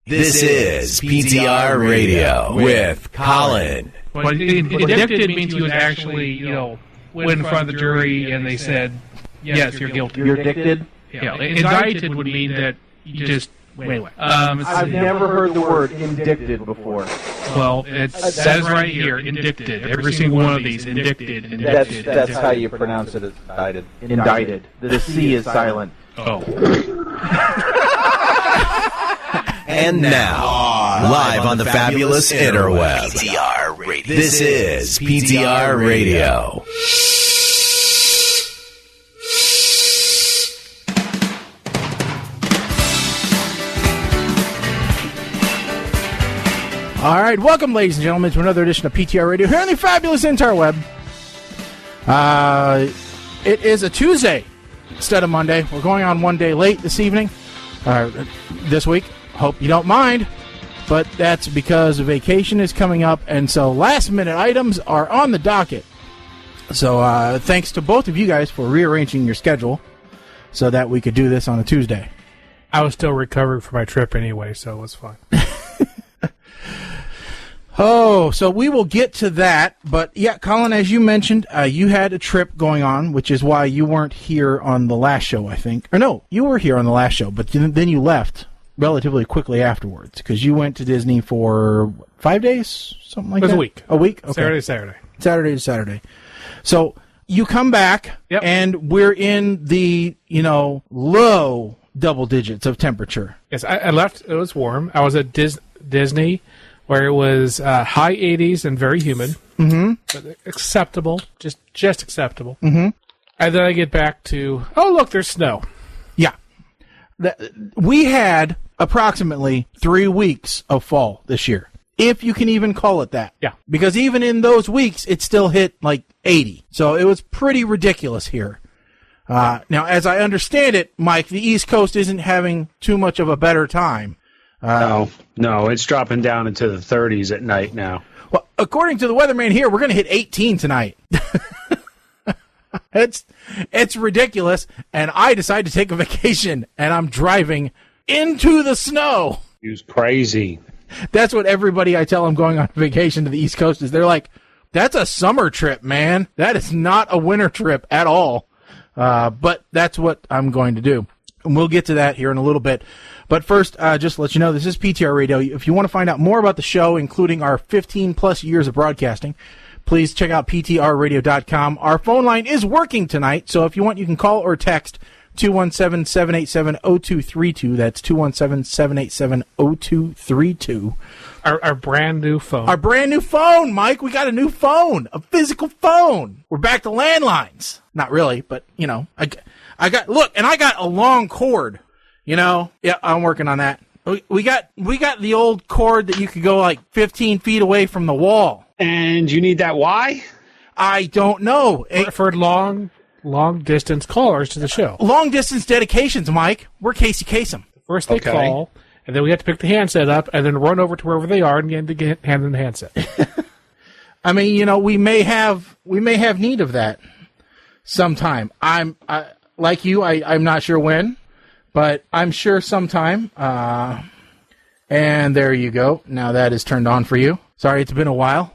This is PTR Radio with Colin. Well, addicted means you would actually, went in front of the jury and they said, yes, you're guilty. You're addicted? Yeah. Indicted would mean that you just wait. I've never heard the word indicted before. Well, it says right here, indicted. Every single one of these, indicted. That's how you pronounce it, is indicted. Indicted. The C is silent. Oh. And now, live on the fabulous interweb, PTR Radio. This is PTR Radio. All right, welcome, ladies and gentlemen, to another edition of PTR Radio here on the fabulous interweb. It is a Tuesday instead of Monday. We're going on one day late this evening, this week. Hope you don't mind, but that's because vacation is coming up, and so last-minute items are on the docket. So thanks to both of you guys for rearranging your schedule so that we could do this on a Tuesday. I was still recovering from my trip anyway, so it was fine. Oh, so we will get to that, but yeah, Colin, as you mentioned, you had a trip going on, which is why you weren't here on the last show, I think. Or no, you were here on the last show, but then you left relatively quickly afterwards, because you went to Disney for 5 days, something like that? It was a week. A week? Okay. Saturday. Saturday to Saturday. So you come back, yep, and we're in the, low double digits of temperature. Yes, I left. It was warm. I was at Disney, where it was high 80s and very humid. Mm-hmm. But acceptable, just acceptable. Mm-hmm. And then I get back to, oh, look, there's snow. Yeah. We had approximately 3 weeks of fall this year, if you can even call it that. Yeah. Because even in those weeks, it still hit like 80. So it was pretty ridiculous here. Now, as I understand it, Mike, the East Coast isn't having too much of a better time. No, it's dropping down into the 30s at night now. Well, according to the weatherman here, we're going to hit 18 tonight. It's ridiculous, and I decide to take a vacation, and I'm driving into the snow. It was crazy. That's what everybody I tell I'm going on vacation to the East Coast is. They're like, that's a summer trip, man. That is not a winter trip at all. But that's what I'm going to do. And we'll get to that here in a little bit. But first, just to let you know, this is PTR Radio. If you want to find out more about the show, including our 15-plus years of broadcasting, please check out ptrradio.com. Our phone line is working tonight, so if you want, you can call or text 217-787-0232. That's 217-787-0232. Our brand new phone. Our brand new phone, Mike. We got a new phone, a physical phone. We're back to landlines. Not really, but, I got a long cord. Yeah, I'm working on that. We got the old cord that you could go like 15 feet away from the wall. And you need that why? I don't know. For long distance callers to the show. Long distance dedications, Mike. We're Casey Kasem. First they call, and then we have to pick the handset up, and then run over to wherever they are and hand them the handset. I mean, we may have need of that sometime. I'm like you. I'm not sure when. But I'm sure sometime, and there you go. Now that is turned on for you. Sorry, it's been a while.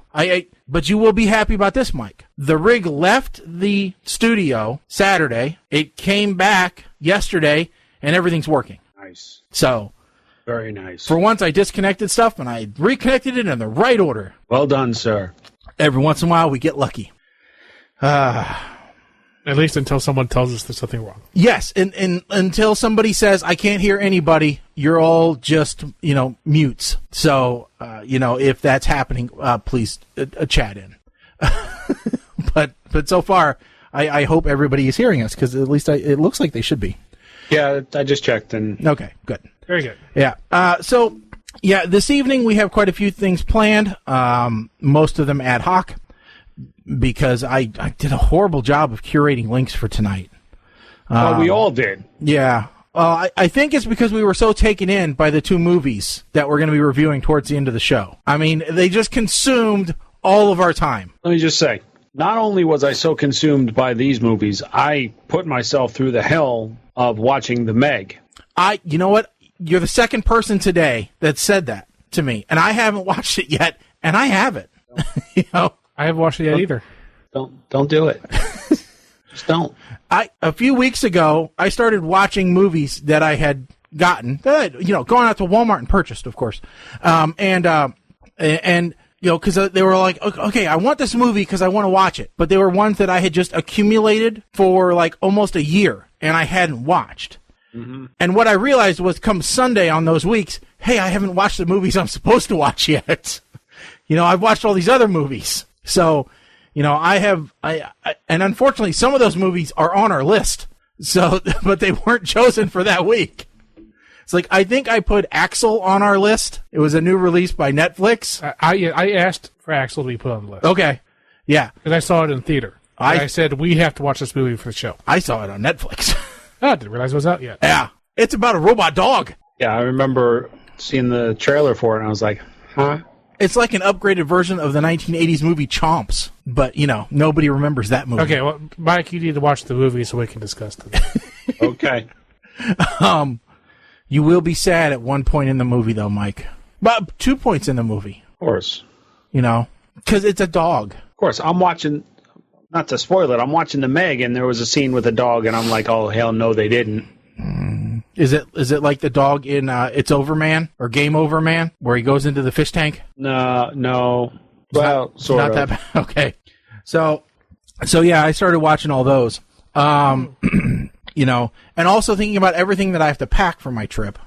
But you will be happy about this, Mike. The rig left the studio Saturday. It came back yesterday, and everything's working. Nice. So, very nice. For once, I disconnected stuff, and I reconnected it in the right order. Well done, sir. Every once in a while, we get lucky. At least until someone tells us there's something wrong. Yes, and until somebody says, I can't hear anybody, you're all just, mutes. So, if that's happening, please chat in. But so far, I hope everybody is hearing us, because at least it looks like they should be. Yeah, I just checked. Okay, good. Very good. Yeah. This evening we have quite a few things planned, most of them ad hoc, because I did a horrible job of curating links for tonight. Well, we all did. Yeah. I think it's because we were so taken in by the 2 movies that we're going to be reviewing towards the end of the show. I mean, they just consumed all of our time. Let me just say, not only was I so consumed by these movies, I put myself through the hell of watching The Meg. You know what? you're the second person today that said that to me, and I haven't watched it yet, and I haven't. You know, I haven't watched it yet either. Don't do it. Just don't. A few weeks ago, I started watching movies that I had gotten, going out to Walmart and purchased, of course, and because they were like, okay, I want this movie because I want to watch it, but they were ones that I had just accumulated for like almost a year, and I hadn't watched. Mm-hmm. And what I realized was, come Sunday on those weeks, hey, I haven't watched the movies I'm supposed to watch yet. I've watched all these other movies, so. And unfortunately, some of those movies are on our list. So, but they weren't chosen for that week. It's like, I think I put Axel on our list. It was a new release by Netflix. I asked for Axel to be put on the list. Okay. Yeah. Because I saw it in theater. I said, we have to watch this movie for the show. I saw it on Netflix. I didn't realize it was out yet. Yeah. It's about a robot dog. Yeah, I remember seeing the trailer for it, and I was like, huh? It's like an upgraded version of the 1980s movie Chomps, but, nobody remembers that movie. Okay, well, Mike, you need to watch the movie so we can discuss it. Okay. You will be sad at one point in the movie, though, Mike. But 2 points in the movie. Of course. Because it's a dog. Of course, I'm watching, not to spoil it, I'm watching The Meg, and there was a scene with a dog, and I'm like, oh, hell no, they didn't. Is it like the dog in It's Over Man or Game Over Man, where he goes into the fish tank? No. Well, sort of. Not that bad. Okay. So yeah, I started watching all those. And also thinking about everything that I have to pack for my trip.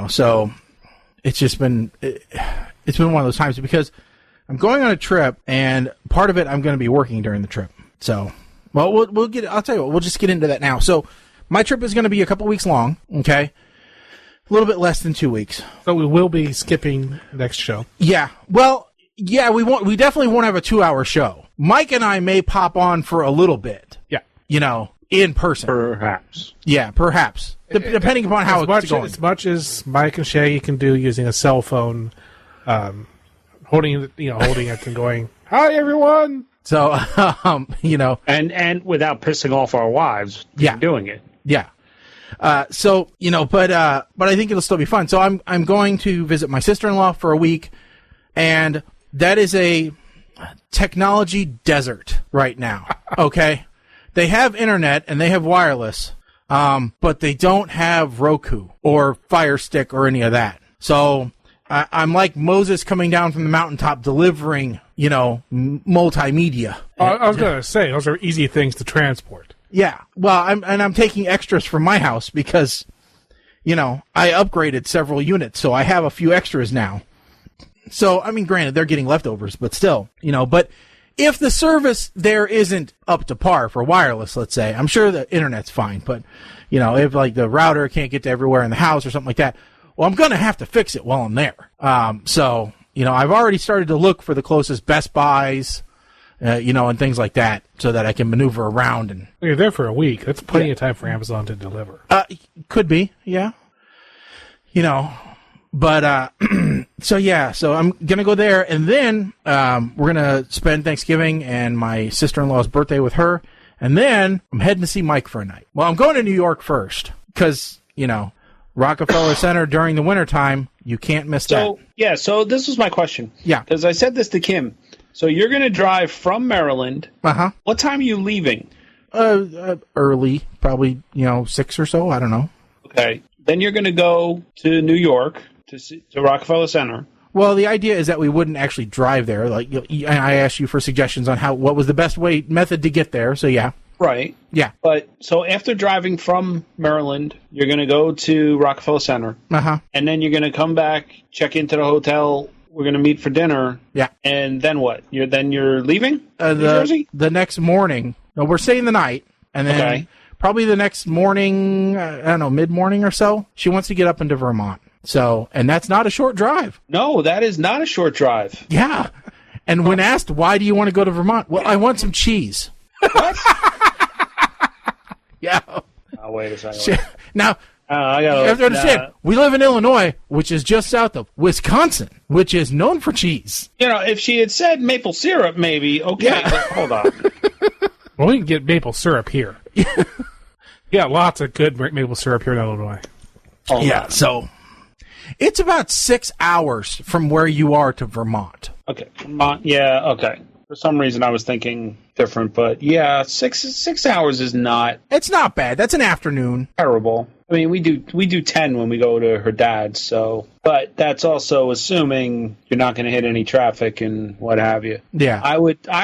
So it's just been it's been one of those times because I'm going on a trip, and part of it I'm going to be working during the trip. So, well, I'll tell you what, we'll just get into that now. So. My trip is going to be a couple weeks long, okay? A little bit less than 2 weeks. So we will be skipping next show. Yeah. Well, yeah, we definitely won't have a 2-hour show. Mike and I may pop on for a little bit. Yeah. In person. Perhaps. Yeah, perhaps. Depending upon how it's going. As much as Mike and Shaggy can do using a cell phone, holding it and going, "Hi, everyone." So, And without pissing off our wives, doing it. Yeah. But I think it'll still be fun. So I'm going to visit my sister-in-law for a week, and that is a technology desert right now. Okay. They have internet and they have wireless, but they don't have Roku or Fire Stick or any of that. So I'm like Moses coming down from the mountaintop delivering, multimedia. I was going to say, those are easy things to transport. Yeah, well, I'm taking extras from my house because, I upgraded several units, so I have a few extras now. So, granted, they're getting leftovers, but still, but if the service there isn't up to par for wireless, let's say, I'm sure the internet's fine, but, if like the router can't get to everywhere in the house or something like that, well, I'm going to have to fix it while I'm there. So, I've already started to look for the closest Best Buys, and things like that, so that I can maneuver around. And you're there for a week. That's plenty of time for Amazon to deliver. Could be, yeah. But so I'm gonna go there, and then we're gonna spend Thanksgiving and my sister-in-law's birthday with her, and then I'm heading to see Mike for a night. Well, I'm going to New York first because Rockefeller Center during the wintertime, you can't miss that. Yeah. So this was my question. Yeah. Because I said this to Kim. So you're going to drive from Maryland. Uh-huh. What time are you leaving? Early, probably, 6 or so. I don't know. Okay. Then you're going to go to New York to Rockefeller Center. Well, the idea is that we wouldn't actually drive there. Like I asked you for suggestions on what was the best method to get there. So yeah. Right. Yeah. But so after driving from Maryland, you're going to go to Rockefeller Center. Uh-huh. And then you're going to come back, check into the hotel. We're going to meet for dinner. Yeah. And then what? You're leaving New Jersey? The next morning. No, we're staying the night. And then probably the next morning, I don't know, mid-morning or so, she wants to get up into Vermont. So, and that's not a short drive. No, that is not a short drive. Yeah. And when asked, why do you want to go to Vermont? Well, I want some cheese. What? Yeah. Oh, wait a second. Now, you have to understand, we live in Illinois, which is just south of Wisconsin, which is known for cheese. If she had said maple syrup, maybe, okay, Yeah. but hold on. Well, we can get maple syrup here. Yeah, lots of good maple syrup here in Illinois. Yeah, so It's about 6 hours from where you are to Vermont. Okay. Yeah, okay. For some reason, I was thinking different, but yeah, 6 hours is not It's not bad. That's an afternoon. terrible. I mean, we do 10 when we go to her dad's, so, but that's also assuming you're not going to hit any traffic and what have you. Yeah. I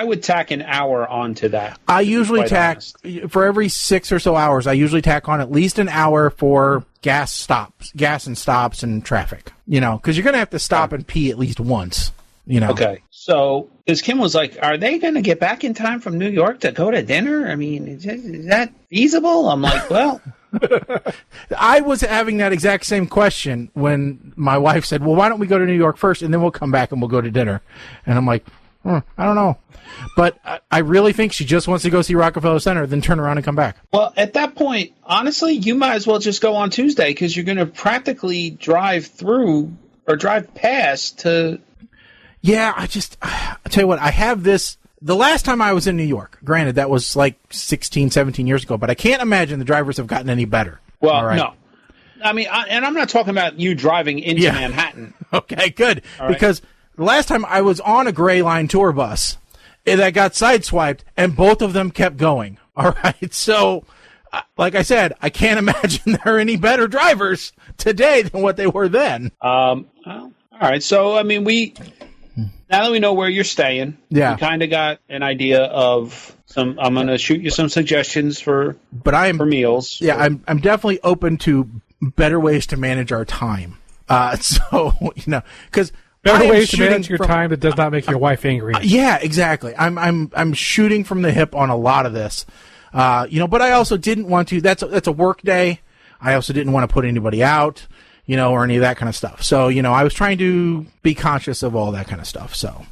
would tack an hour onto that. I usually quite tack, honest. for every 6 or so hours, I usually tack on at least an hour for gas and stops and traffic. You know, because you're going to have to stop and pee at least once. You know. Okay. So, because Kim was like, are they going to get back in time from New York to go to dinner? I mean, is that feasible? I'm like, well. I was having that exact same question when my wife said, well, why don't we go to New York first and then we'll come back and we'll go to dinner? And I'm like, I don't know. But I really think she just wants to go see Rockefeller Center, then turn around and come back. Well, at that point, honestly, you might as well just go on Tuesday because you're going to practically drive through or drive past to... Yeah, I'll tell you what, I have this. The last time I was in New York, granted, that was like 16, 17 years ago, but I can't imagine the drivers have gotten any better. Well, All right. no. I mean, and I'm not talking about you driving into Manhattan. Okay, good. All right. Because the last time I was on a Gray Line tour bus that got sideswiped, and both of them kept going. All right, so like I said, I can't imagine there are any better drivers today than what they were then. Well, all right, so, I mean, now that we know where you're staying, we kind of got an idea of I'm going to shoot you some suggestions for meals. Yeah, I'm definitely open to better ways to manage our time. So, you know, because better ways to manage your time that does not make your wife angry. Yeah, exactly. I'm shooting from the hip on a lot of this. You know, but I also didn't want to. That's a work day. I also didn't want to put anybody out, you know, or any of that kind of stuff. So, you know, I was trying to be conscious of all that kind of stuff. So,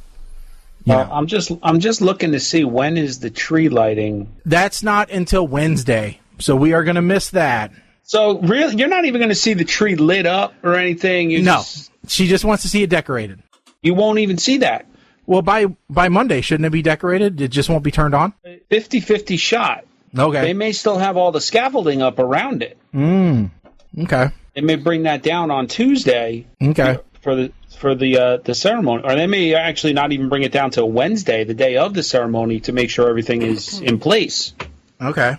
I'm just looking to see when is the tree lighting. That's not until Wednesday, so we are going to miss that. So, really, you're not even going to see the tree lit up or anything. She just wants to see it decorated. You won't even see that. Well, by Monday, shouldn't it be decorated? It just won't be turned on? 50-50 shot. Okay. They may still have all the scaffolding up around it. Okay. They may bring that down on Tuesday. Okay. For the ceremony, or they may actually not even bring it down till Wednesday, the day of the ceremony, to make sure everything is in place. Okay.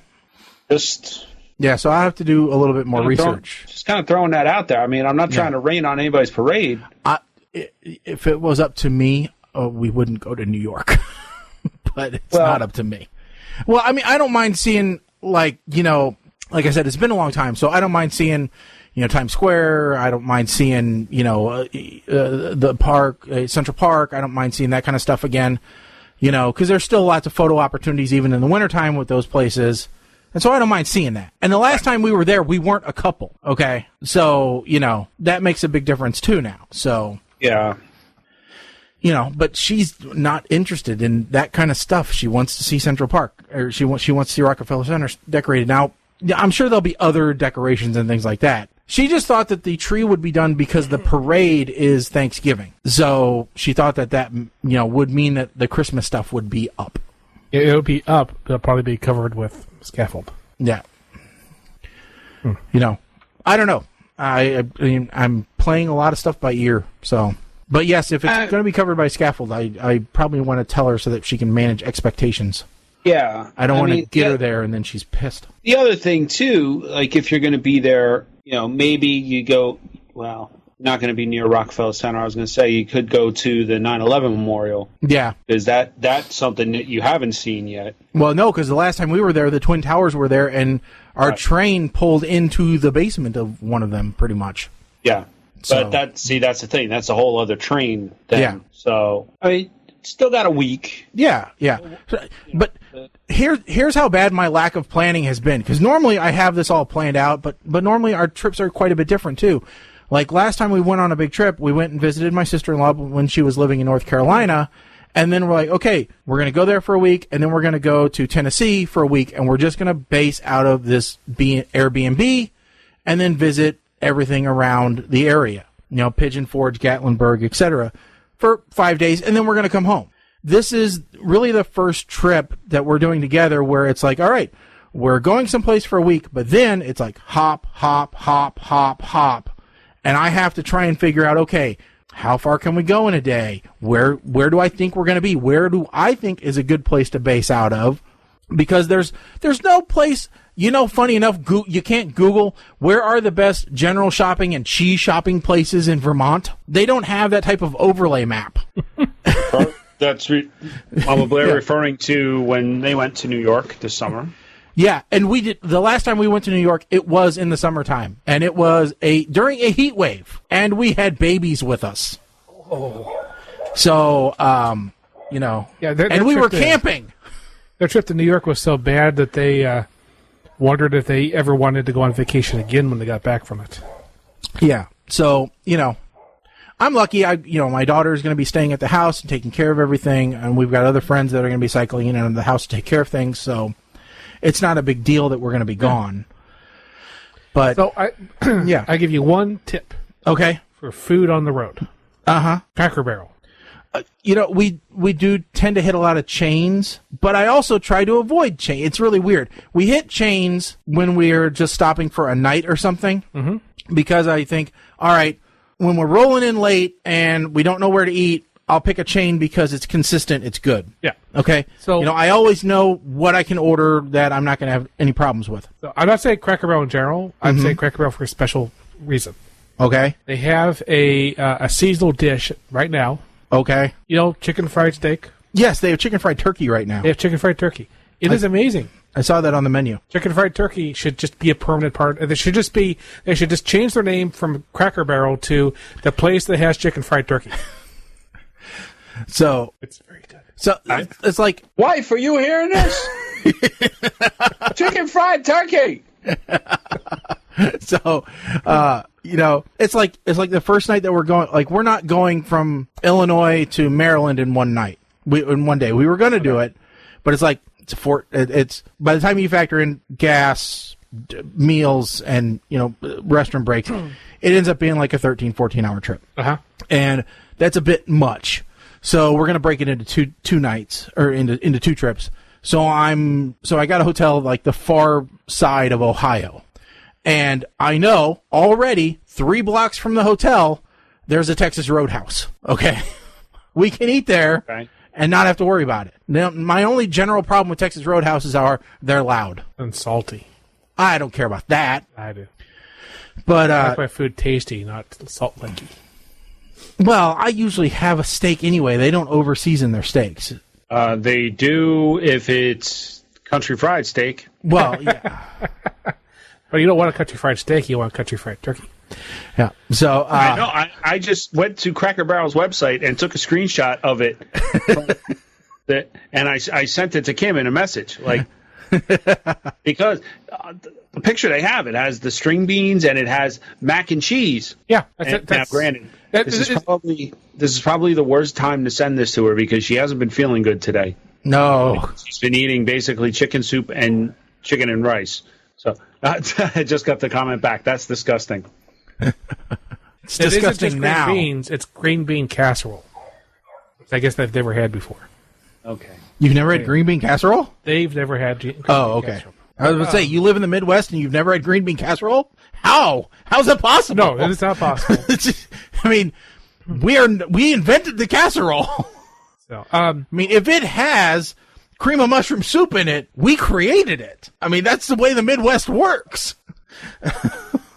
Yeah, so I have to do a little bit more research. Just kind of throwing that out there. I mean, I'm not trying to rain on anybody's parade. If it was up to me, we wouldn't go to New York. But it's not up to me. Well, I mean, I don't mind seeing, like, you know, like I said, it's been a long time, so I don't mind seeing, you know, Times Square. I don't mind seeing, you know, the park, Central Park. I don't mind seeing that kind of stuff again, you know, because there's still lots of photo opportunities even in the wintertime with those places. And so I don't mind seeing that. And the last time we were there, we weren't a couple, okay? So, you know, that makes a big difference too now. So, yeah. You know, but she's not interested in that kind of stuff. She wants to see Central Park, or she wants to see Rockefeller Center decorated. Now, I'm sure there'll be other decorations and things like that. She just thought that the tree would be done because the parade is Thanksgiving. So she thought that, you know, would mean that the Christmas stuff would be up. It would be up. It'll probably be covered with scaffold. Yeah. You know, I don't know. I'm playing a lot of stuff by ear, so... But yes, if it's going to be covered by scaffold, I probably want to tell her so that she can manage expectations. Yeah. I don't want to get her there and then she's pissed. The other thing, too, like if you're going to be there, you know, maybe you go, well, not going to be near Rockefeller Center. I was going to say you could go to the 9/11 Memorial. Yeah. Because that's something that you haven't seen yet. Well, no, because the last time we were there, the Twin Towers were there, and our train pulled into the basement of one of them, pretty much. Yeah. But that's the thing. That's a whole other train thing. Yeah. So, I mean, still got a week. Yeah, yeah. But here's how bad my lack of planning has been. Because normally I have this all planned out, but normally our trips are quite a bit different, too. Like last time we went on a big trip, we went and visited my sister-in-law when she was living in North Carolina. And then we're like, okay, we're going to go there for a week, and then we're going to go to Tennessee for a week, and we're just going to base out of this Airbnb and then visit everything around the area, you know, Pigeon Forge, Gatlinburg, etc., for 5 days, and then we're going to come home. This is really the first trip that we're doing together where it's like, all right, we're going someplace for a week, but then it's like hop, hop, hop, hop, hop, and I have to try and figure out, okay, how far can we go in a day? Where do I think we're going to be? Where do I think is a good place to base out of? Because there's no place, funny enough, you can't Google where are the best general shopping and cheese shopping places in Vermont. They don't have that type of overlay map. That's Mama Blair referring to when they went to New York this summer. Yeah, and we did the last time we went to New York. It was in the summertime, and it was during a heat wave, and we had babies with us. Oh, so and we were camping. Their trip to New York was so bad that they wondered if they ever wanted to go on vacation again when they got back from it. Yeah, so I'm lucky. My daughter is going to be staying at the house and taking care of everything, and we've got other friends that are going to be cycling in and out of the house to take care of things. So it's not a big deal that we're going to be gone. But so I give you one tip. Okay. For food on the road. Cracker Barrel. We do tend to hit a lot of chains, but I also try to avoid chains. It's really weird. We hit chains when we're just stopping for a night or something, because I think, all right, when we're rolling in late and we don't know where to eat, I'll pick a chain because it's consistent, it's good. Yeah. Okay? So I always know what I can order that I'm not going to have any problems with. So I'm not saying Cracker Barrel in general. I'm saying Cracker Barrel for a special reason. Okay. They have a seasonal dish right now. Okay. Chicken fried steak. Yes, they have chicken fried turkey right now. They have chicken fried turkey. It is amazing. I saw that on the menu. Chicken fried turkey should just be a permanent part. They should just change their name from Cracker Barrel to the place that has chicken fried turkey. So it's very good. So it's like, wife, are you hearing this? Chicken fried turkey. So, it's like the first night that we're going. Like, we're not going from Illinois to Maryland in one night. In one day, we were going to do it, but it's like it's by the time you factor in gas, meals, and restaurant breaks, it ends up being like a 13-14 hour trip. And that's a bit much. So we're gonna break it into two nights, or into two trips. So I got a hotel like the far side of Ohio, and I know already 3 blocks from the hotel there's a Texas Roadhouse. Okay, we can eat there and not have to worry about it. Now, my only general problem with Texas Roadhouses are they're loud and salty. I don't care about that. I do, but I like my food tasty, not salt licky. Well, I usually have a steak anyway. They don't over-season their steaks. They do if it's country fried steak. Well, yeah. But you don't want a country fried steak. You want country fried turkey. Yeah. So I know. I just went to Cracker Barrel's website and took a screenshot of it, and I sent it to Kim in a message, because the picture they have, it has the string beans and it has mac and cheese. Yeah. Now, granted, this is probably the worst time to send this to her because she hasn't been feeling good today. No. She's been eating basically chicken soup and chicken and rice. So I just got the comment back. That's disgusting. It's disgusting now. Green beans, it's green bean casserole, which I guess they've never had before. Okay. You've never had green bean casserole? They've never had green bean casserole. I was going to say, you live in the Midwest and you've never had green bean casserole? How? How's that possible? No, it is not possible. I mean, we invented the casserole. So, if it has cream of mushroom soup in it, we created it. I mean, that's the way the Midwest works.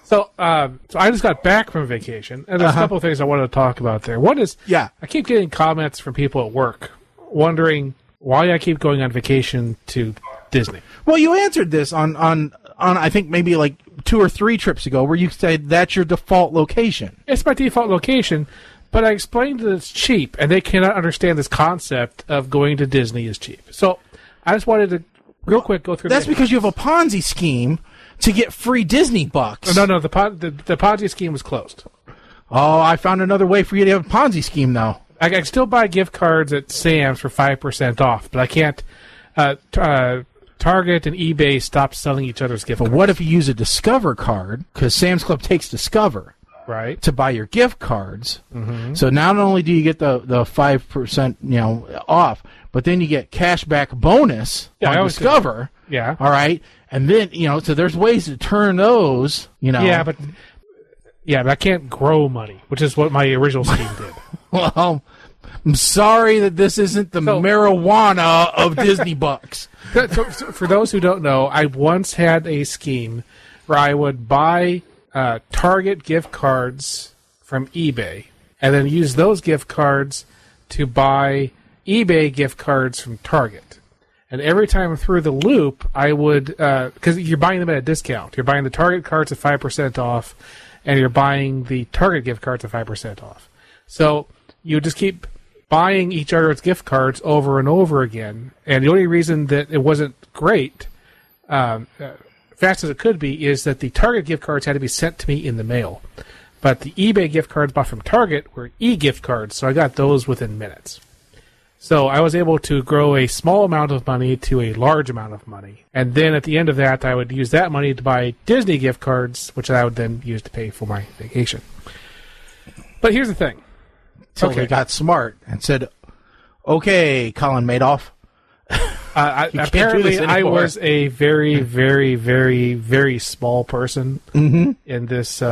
So I just got back from vacation, and there's a couple of things I wanted to talk about there. One is, I keep getting comments from people at work wondering why I keep going on vacation to Disney. Well, you answered this on I think maybe like 2 or 3 trips ago, where you said that's your default location. It's my default location, but I explained that it's cheap, and they cannot understand this concept of going to Disney is cheap. So I just wanted to real quick go through. That's because you have a Ponzi scheme to get free Disney bucks. No, the Ponzi scheme was closed. Oh, I found another way for you to have a Ponzi scheme, though. I can still buy gift cards at Sam's for 5% off, but I can't. Target and eBay stopped selling each other's gift cards. But what if you use a Discover card? Because Sam's Club takes Discover, right, to buy your gift cards. Mm-hmm. So not only do you get the 5% off, but then you get cashback bonus on Discover. Yeah. All right. And then so there's ways to turn those. Yeah, but Yeah, but I can't grow money, which is what my original scheme did. Well, I'm sorry that this isn't the marijuana of Disney bucks. So for those who don't know, I once had a scheme where I would buy Target gift cards from eBay and then use those gift cards to buy eBay gift cards from Target. And every time through the loop, I would, because you're buying them at a discount. You're buying the Target cards at 5% off, and you're buying the Target gift cards at 5% off. So you just keep buying each other's gift cards over and over again. And the only reason that it wasn't great, fast as it could be, is that the Target gift cards had to be sent to me in the mail. But the eBay gift cards bought from Target were e-gift cards, so I got those within minutes. So I was able to grow a small amount of money to a large amount of money. And then at the end of that, I would use that money to buy Disney gift cards, which I would then use to pay for my vacation. But here's the thing. Till they got smart and said, okay, Colin Madoff. Apparently, I was a very, very, very, very small person in this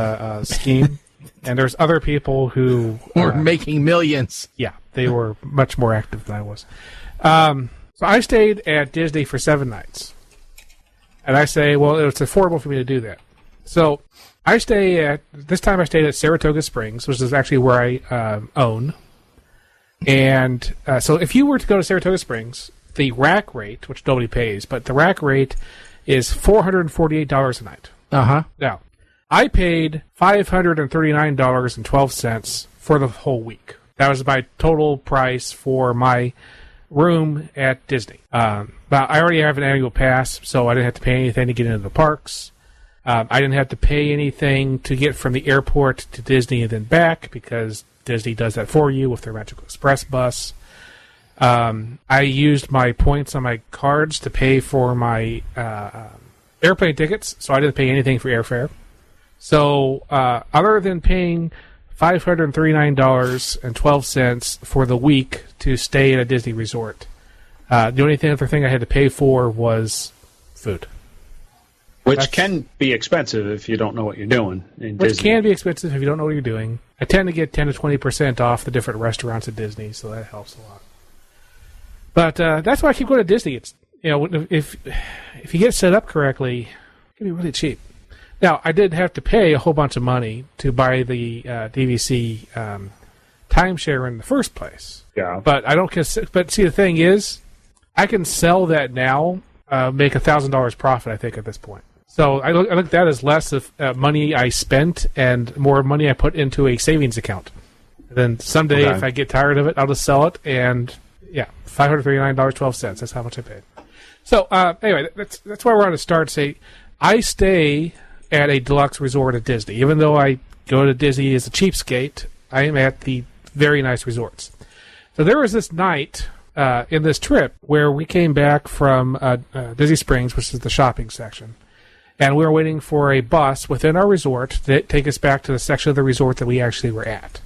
scheme. And there's other people who were making millions. Yeah, they were much more active than I was. So I stayed at Disney for 7 nights. And I say, well, it's affordable for me to do that. So this time I stayed at Saratoga Springs, which is actually where I own. And so if you were to go to Saratoga Springs, the rack rate, which nobody pays, but the rack rate is $448 a night. Uh-huh. Now, I paid $539.12 for the whole week. That was my total price for my room at Disney. But I already have an annual pass, so I didn't have to pay anything to get into the parks. I didn't have to pay anything to get from the airport to Disney and then back, because Disney does that for you with their Magical Express bus. I used my points on my cards to pay for my airplane tickets, so I didn't pay anything for airfare. So, other than paying $539.12 for the week to stay at a Disney resort, the only other thing I had to pay for was food. Which can be expensive if you don't know what you're doing in Disney. Which can be expensive if you don't know what you're doing. I tend to get 10 to 20% off the different restaurants at Disney, so that helps a lot. But that's why I keep going to Disney. It's, if you get set up correctly, it can be really cheap. Now, I did have to pay a whole bunch of money to buy the DVC timeshare in the first place. Yeah. But I don't. But see, the thing is, I can sell that now, make $1,000 profit. I think at this point. So I look at that as less of money I spent and more money I put into a savings account. And then someday, if I get tired of it, I'll just sell it. And yeah, $539.12. That's how much I paid. So anyway, that's why we're on to start. Say, I stay at a deluxe resort at Disney. Even though I go to Disney as a cheapskate, I am at the very nice resorts. So there was this night in this trip where we came back from Disney Springs, which is the shopping section, and we were waiting for a bus within our resort to take us back to the section of the resort that we actually were at.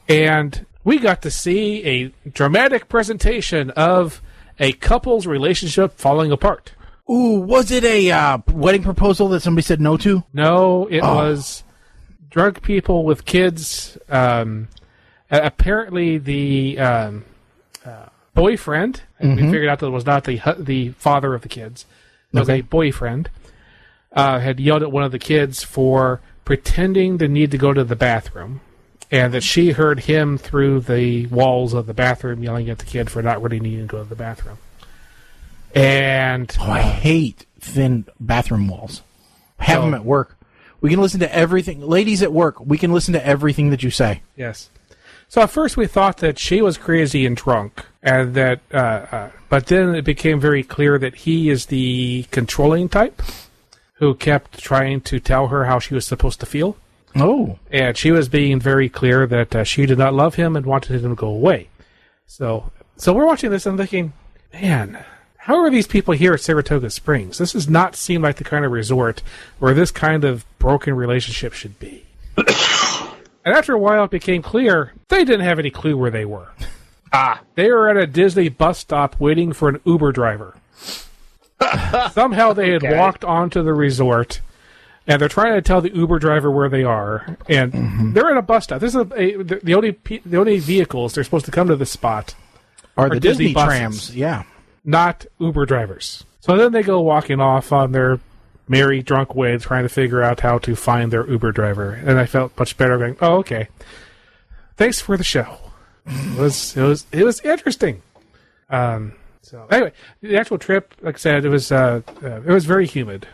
And we got to see a dramatic presentation of a couple's relationship falling apart. Ooh, was it a wedding proposal that somebody said no to? No, it was drunk people with kids. Apparently, the boyfriend, we figured out that it was not the father of the kids. It was a boyfriend, had yelled at one of the kids for pretending to need to go to the bathroom, and that she heard him through the walls of the bathroom yelling at the kid for not really needing to go to the bathroom. And I hate thin bathroom walls. Have them at work. We can listen to everything. Ladies at work, we can listen to everything that you say. Yes. So at first we thought that she was crazy and drunk, and that, but then it became very clear that he is the controlling type who kept trying to tell her how she was supposed to feel. Oh. And she was being very clear that she did not love him and wanted him to go away. So we're watching this and thinking, man, how are these people here at Saratoga Springs? This does not seem like the kind of resort where this kind of broken relationship should be. And after a while, it became clear they didn't have any clue where they were. They were at a Disney bus stop waiting for an Uber driver. Somehow they had walked onto the resort. And they're trying to tell the Uber driver where they are, and they're at a bus stop. This is the only vehicles they're supposed to come to this spot are the Disney trams, not Uber drivers. So then they go walking off on their merry drunk way, trying to figure out how to find their Uber driver. And I felt much better going, "Oh, okay. Thanks for the show. It was interesting." So anyway, the actual trip, like I said, it was very humid.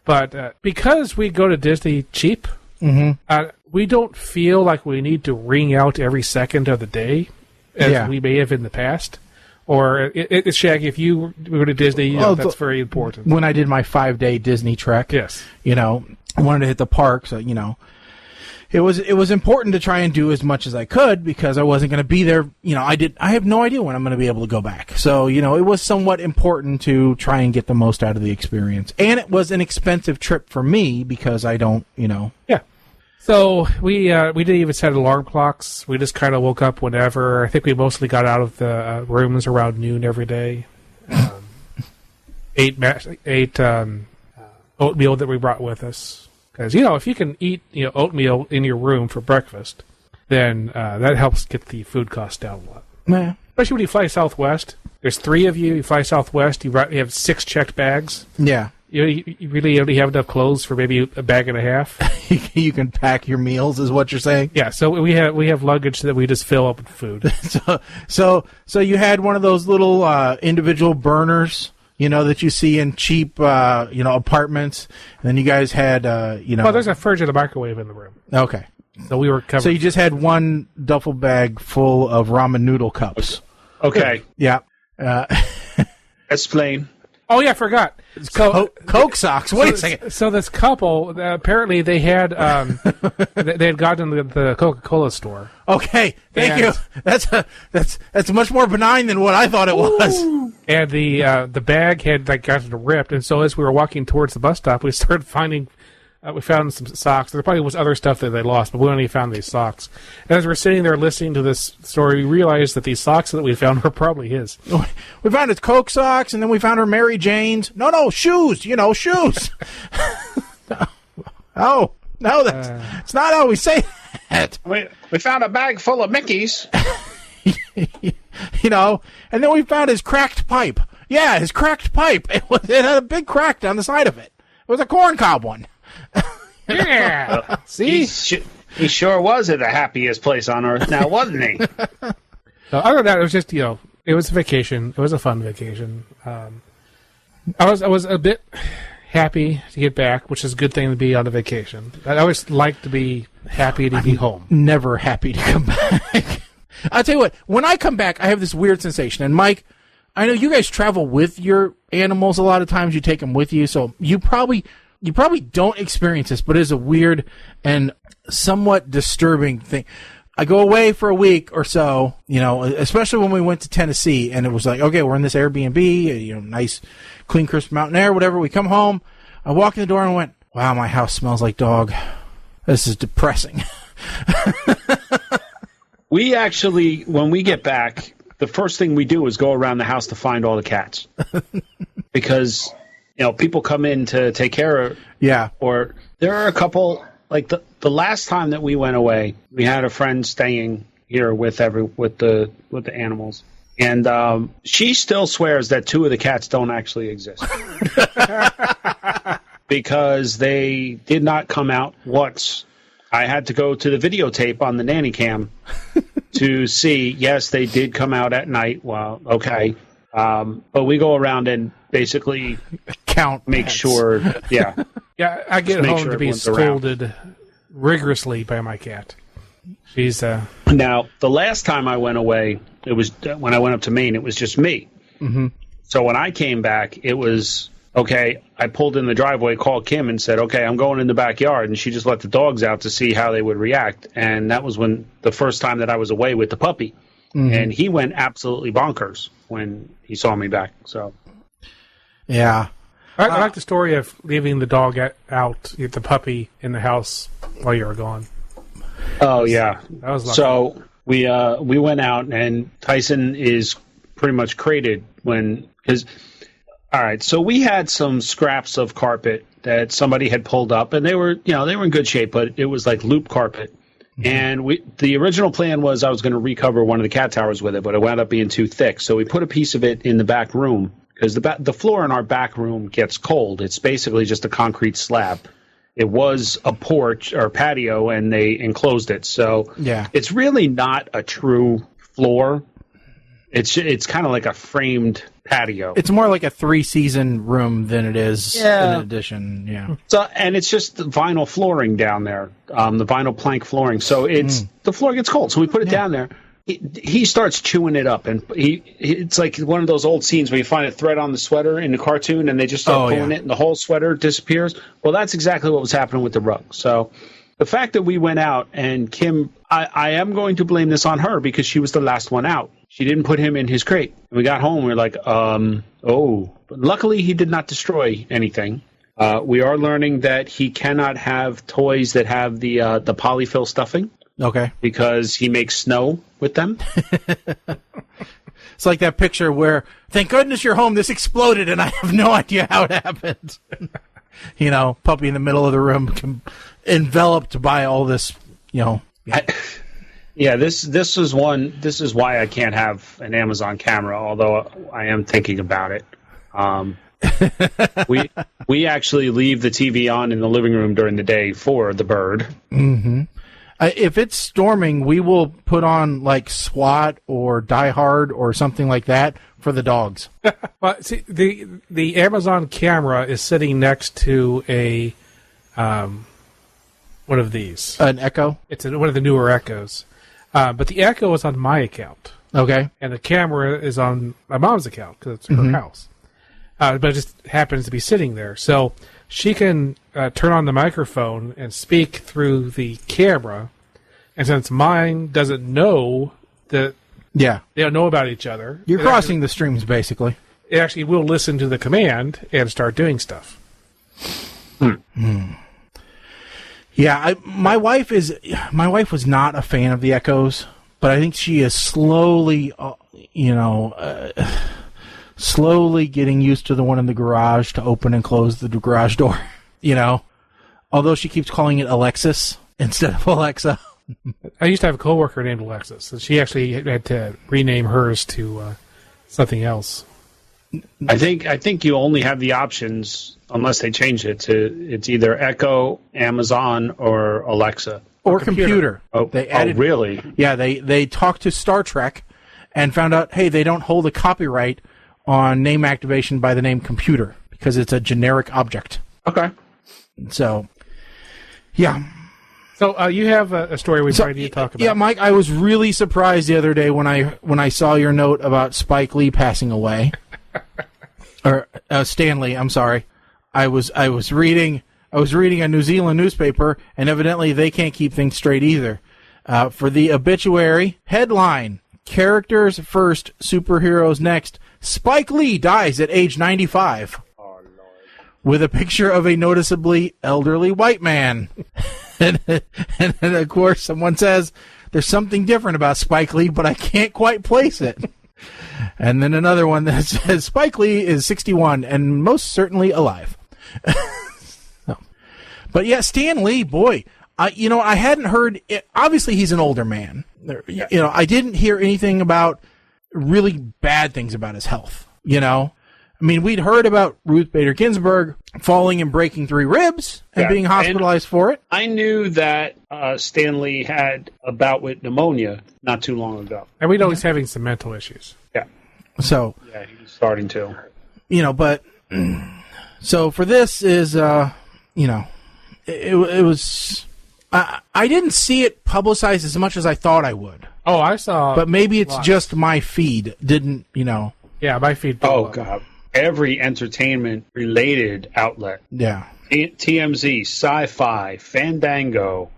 But because we go to Disney cheap, we don't feel like we need to wring out every second of the day as we may have in the past. Or, it's Shaggy, if you go to Disney, that's very important. When I did my 5-day Disney trek, yes. I wanted to hit the parks, it was important to try and do as much as I could because I wasn't going to be there. I have no idea when I'm going to be able to go back. So, it was somewhat important to try and get the most out of the experience. And it was an expensive trip for me because I don't, Yeah. So we didn't even set alarm clocks. We just kind of woke up whenever. I think we mostly got out of the rooms around noon every day. Ate oatmeal that we brought with us. Because, if you can eat oatmeal in your room for breakfast, then that helps get the food costs down a lot. Yeah. Especially when you fly Southwest. There's 3 of you. You fly Southwest. You have 6 checked bags. Yeah. You really only have enough clothes for maybe a bag and a half. You can pack your meals, is what you're saying? Yeah, so we have luggage that we just fill up with food. So you had one of those little individual burners, that you see in cheap, apartments. And then you guys had, Oh, there's a fridge and a microwave in the room. Okay. So we were covered. So you just had one duffel bag full of ramen noodle cups. Okay. Yeah. Explain. Oh, yeah, I forgot. Coke socks. Wait a second. So this couple, apparently they had they had gotten the Coca-Cola store. Okay, thank you. That's much more benign than what I thought it was. And the bag had gotten ripped, and so as we were walking towards the bus stop, we started finding. We found some socks. There probably was other stuff that they lost, but we only found these socks. And as we're sitting there listening to this story, we realized that these socks that we found were probably his. We found his Coke socks, and then we found her Mary Jane's. No, shoes. Shoes. No, that's not how we say that. We found a bag full of Mickeys. And then we found his cracked pipe. Yeah, his cracked pipe. It had a big crack down the side of it. It was a corncob one. Yeah. See? He sure was at the happiest place on earth now, wasn't he? So other than that, it was just, it was a vacation. It was a fun vacation. I was a bit happy to get back, which is a good thing to be on a vacation. I always like to be happy to be home. Never happy to come back. I'll tell you what, when I come back, I have this weird sensation. And Mike, I know you guys travel with your animals a lot of times. You take them with you, so you probably don't experience this, but it is a weird and somewhat disturbing thing. I go away for a week or so, especially when we went to Tennessee, and it was like, okay, we're in this Airbnb, nice, clean, crisp mountain air, whatever. We come home, I walk in the door and went, wow, my house smells like dog. This is depressing. We actually, when we get back, the first thing we do is go around the house to find all the cats. Because, people come in to take care of. Yeah. Or there are a couple, like the last time that we went away, we had a friend staying here with the animals. And she still swears that 2 of the cats don't actually exist. Because they did not come out once. I had to go to the videotape on the nanny cam to see, yes, they did come out at night. Well, okay. But we go around and basically make pets. Sure. Yeah. Yeah, I get home to be scolded rigorously by my cat. She's Now, the last time I went away, it was when I went up to Maine, it was just me. Mm-hmm. So when I came back, it was, okay, I pulled in the driveway, called Kim, and said, okay, I'm going in the backyard. And she just let the dogs out to see how they would react. And that was the first time that I was away with the puppy. Mm-hmm. And he went absolutely bonkers when he saw me back. So, yeah. I like the story of leaving the dog out, the puppy in the house while you were gone. Oh, yeah. That was lucky. So we went out, and Tyson is pretty much crated all right, so we had some scraps of carpet that somebody had pulled up, and they were in good shape, but it was like loop carpet. Mm-hmm. And the original plan was I was going to recover one of the cat towers with it, but it wound up being too thick. So we put a piece of it in the back room because the floor in our back room gets cold. It's basically just a concrete slab. It was a porch or patio, and they enclosed it. So it's really not a true floor. It's kind of like a framed patio. It's more like a 3-season room than it is an addition. Yeah. So, and it's just the vinyl flooring down there, the vinyl plank flooring. So the floor gets cold. So we put it down there. He starts chewing it up, and it's like one of those old scenes where you find a thread on the sweater in the cartoon, and they just start pulling it, and the whole sweater disappears. Well, that's exactly what was happening with the rug. So the fact that we went out, and Kim, I am going to blame this on her because she was the last one out. She didn't put him in his crate. And we got home, and we were like, But luckily, he did not destroy anything. We are learning that he cannot have toys that have the polyfill stuffing. Okay. Because he makes snow with them. It's like that picture where, thank goodness you're home, this exploded, and I have no idea how it happened. Puppy in the middle of the room, enveloped by all this, This is one. This is why I can't have an Amazon camera, although I am thinking about it. We actually leave the TV on in the living room during the day for the bird. Mm-hmm. If it's storming, we will put on like SWAT or Die Hard or something like that for the dogs. Well, see, the Amazon camera is sitting next to a one of these. An Echo? It's one of the newer Echoes. But the Echo is on my account. Okay. And the camera is on my mom's account because it's her house. But it just happens to be sitting there. So she can turn on the microphone and speak through the camera. And since mine doesn't know that they don't know about each other. You're crossing the streams, basically. It actually will listen to the command and start doing stuff. Yeah, my wife was not a fan of the Echoes, but I think she is slowly, slowly getting used to the one in the garage to open and close the garage door. Although she keeps calling it Alexis instead of Alexa. I used to have a coworker named Alexis, and she actually had to rename hers to something else. I think you only have the options, unless they change it, to it's either Echo, Amazon, or Alexa. Or computer. Oh, really? Yeah, they talked to Star Trek and found out, hey, they don't hold a copyright on name activation by the name computer because it's a generic object. Okay. So, yeah. So you have a story we need to talk about. Yeah, Mike, I was really surprised the other day when I saw your note about Spike Lee passing away. Or Stanley, I'm sorry. I was reading a New Zealand newspaper, and evidently they can't keep things straight either. For the obituary headline: characters first, superheroes next. Spike Lee dies at age 95. Oh, Lord. With a picture of a noticeably elderly white man. and of course, someone says there's something different about Spike Lee, but I can't quite place it. And then another one that says Spike Lee is 61 and most certainly alive. No. But yeah, Stan Lee, boy, I hadn't heard it. Obviously, he's an older man. I didn't hear anything about really bad things about his health. I mean, we'd heard about Ruth Bader Ginsburg falling and breaking 3 ribs and being hospitalized for it. I knew that Stan Lee had a bout with pneumonia not too long ago. And we know he's having some mental issues. Yeah. So. Yeah, he's starting to. But. So for this is, it was. I didn't see it publicized as much as I thought I would. Oh, I saw. But maybe it's just my feed didn't, Yeah, my feed. Oh, God. Every entertainment-related outlet. Yeah. TMZ, Sci-Fi, Fandango.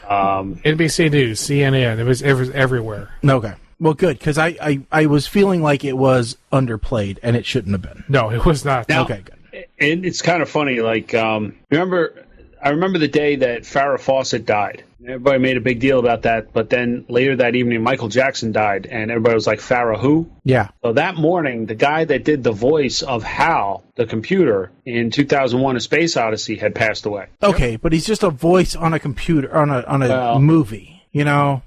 NBC News, CNN. It was everywhere. Okay. Well, good, because I was feeling like it was underplayed, and it shouldn't have been. No, it was not. Now, okay, good. And it's kind of funny, like, I remember the day that Farrah Fawcett died. Everybody made a big deal about that, but then later that evening, Michael Jackson died, and everybody was like, Pharaoh who? Yeah. So that morning, the guy that did the voice of Hal, the computer, in 2001: A Space Odyssey had passed away. Okay, but he's just a voice on a computer, on a movie, you know?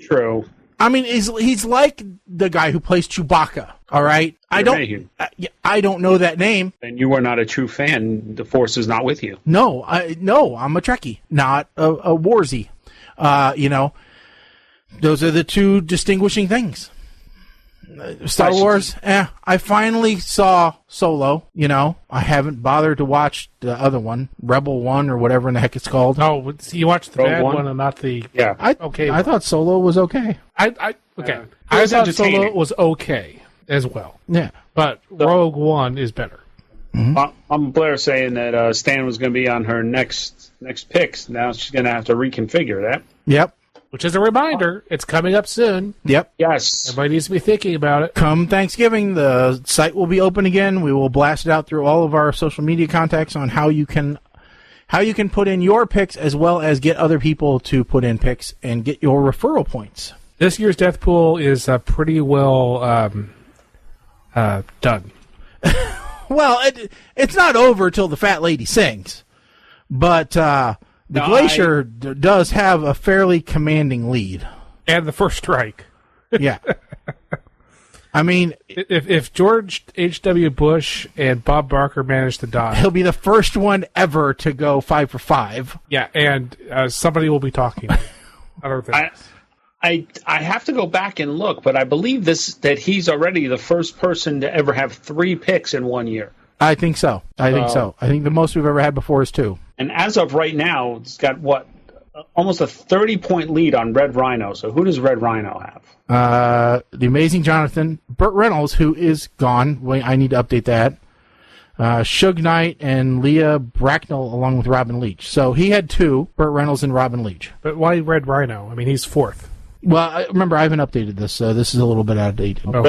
True. I mean, he's like the guy who plays Chewbacca, all right? I don't know that name. And you are not a true fan. The Force is not with you. No, I'm a Trekkie, not a Warzy. You know, those are the two distinguishing things. Star Wars, I finally saw Solo, you know. I haven't bothered to watch the other one, Rebel 1 or whatever in the heck it's called. Oh, so you watched the bad one and not the... Yeah. I thought Solo was okay. I thought Solo was okay as well. Yeah. But Rogue One is better. Mm-hmm. I'm Blair saying that Stan was going to be on her next picks. Now she's going to have to reconfigure that. Yep. Which is a reminder, it's coming up soon. Yep. Yes. Everybody needs to be thinking about it. Come Thanksgiving, the site will be open again. We will blast it out through all of our social media contacts on how you can put in your picks as well as get other people to put in picks and get your referral points. This year's death pool is pretty well done. Well, it's not over till the fat lady sings, but the Glacier does have a fairly commanding lead. And the first strike. Yeah. I mean... If George H.W. Bush and Bob Barker manage to die... He'll be the first one ever to go 5 for 5. Yeah, and somebody will be talking. Other things. I have to go back and look, but I believe that he's already the first person to ever have 3 picks in 1 year. I think so. I think the most we've ever had before is 2. And as of right now, it's got, almost a 30-point lead on Red Rhino. So who does Red Rhino have? The Amazing Jonathan, Burt Reynolds, who is gone. Wait, I need to update that. Suge Knight and Leah Bracknell along with Robin Leach. So he had 2, Burt Reynolds and Robin Leach. But why Red Rhino? I mean, he's 4th. Well, remember, I haven't updated this, so this is a little bit outdated. Oh,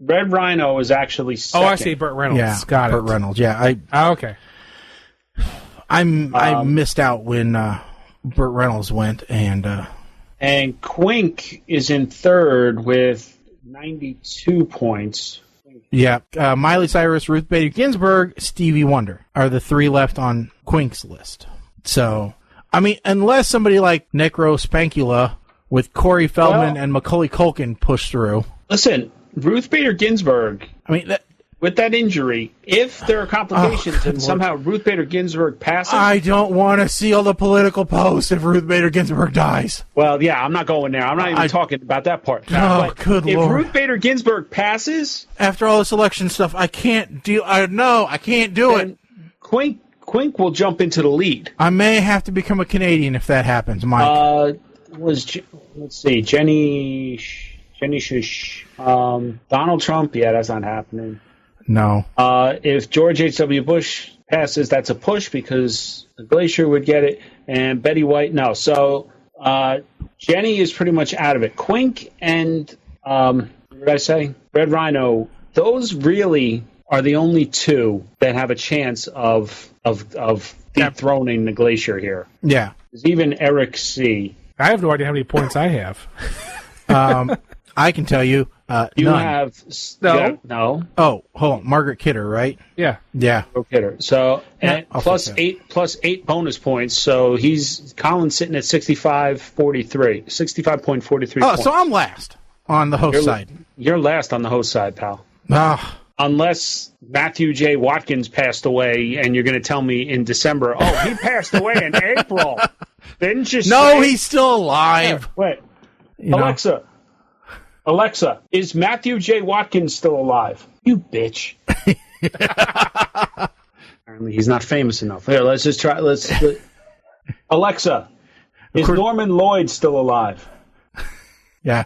Red Rhino is actually second. Oh, I see, Burt Reynolds. Yeah, got Burt Reynolds, yeah. Okay. I missed out when Burt Reynolds went, and Quink is in 3rd with 92 points. Yeah, Miley Cyrus, Ruth Bader Ginsburg, Stevie Wonder are the 3 left on Quink's list. So, I mean, unless somebody like Necro Spankula with Corey Feldman and Macaulay Culkin push through. Listen, Ruth Bader Ginsburg, I mean, with that injury, if there are complications and somehow Ruth Bader Ginsburg passes... I don't want to see all the political posts if Ruth Bader Ginsburg dies. Well, yeah, I'm not going there. I'm not even talking about that part. Good Lord. If Ruth Bader Ginsburg passes... After all this election stuff, I can't do it. Quink will jump into the lead. I may have to become a Canadian if that happens, Mike. Let's see, Jenny Shush, Donald Trump, yeah, that's not happening. No. If George H.W. Bush passes, that's a push because the Glacier would get it, and Betty White, no. So Jenny is pretty much out of it. Quink and, what did I say? Red Rhino, those really are the only 2 that have a chance of dethroning the Glacier here. Yeah. There's even Eric C. I have no idea how many points I have. I can tell you. You none. have no. Oh, hold on, Margaret Kidder, right? Yeah. Kidder. So plus 8 bonus points. So Colin's sitting at 65.43 points. points. So I'm last on the host side. You're last on the host side, pal. Unless Matthew J. Watkins passed away, and you're going to tell me in December, he passed away in April. Didn't you say? No, he's still alive. Wait. Alexa, is Matthew J. Watkins still alive? You bitch. Apparently he's not famous enough. Here, let's just try. Alexa, is Norman Lloyd still alive? Yeah.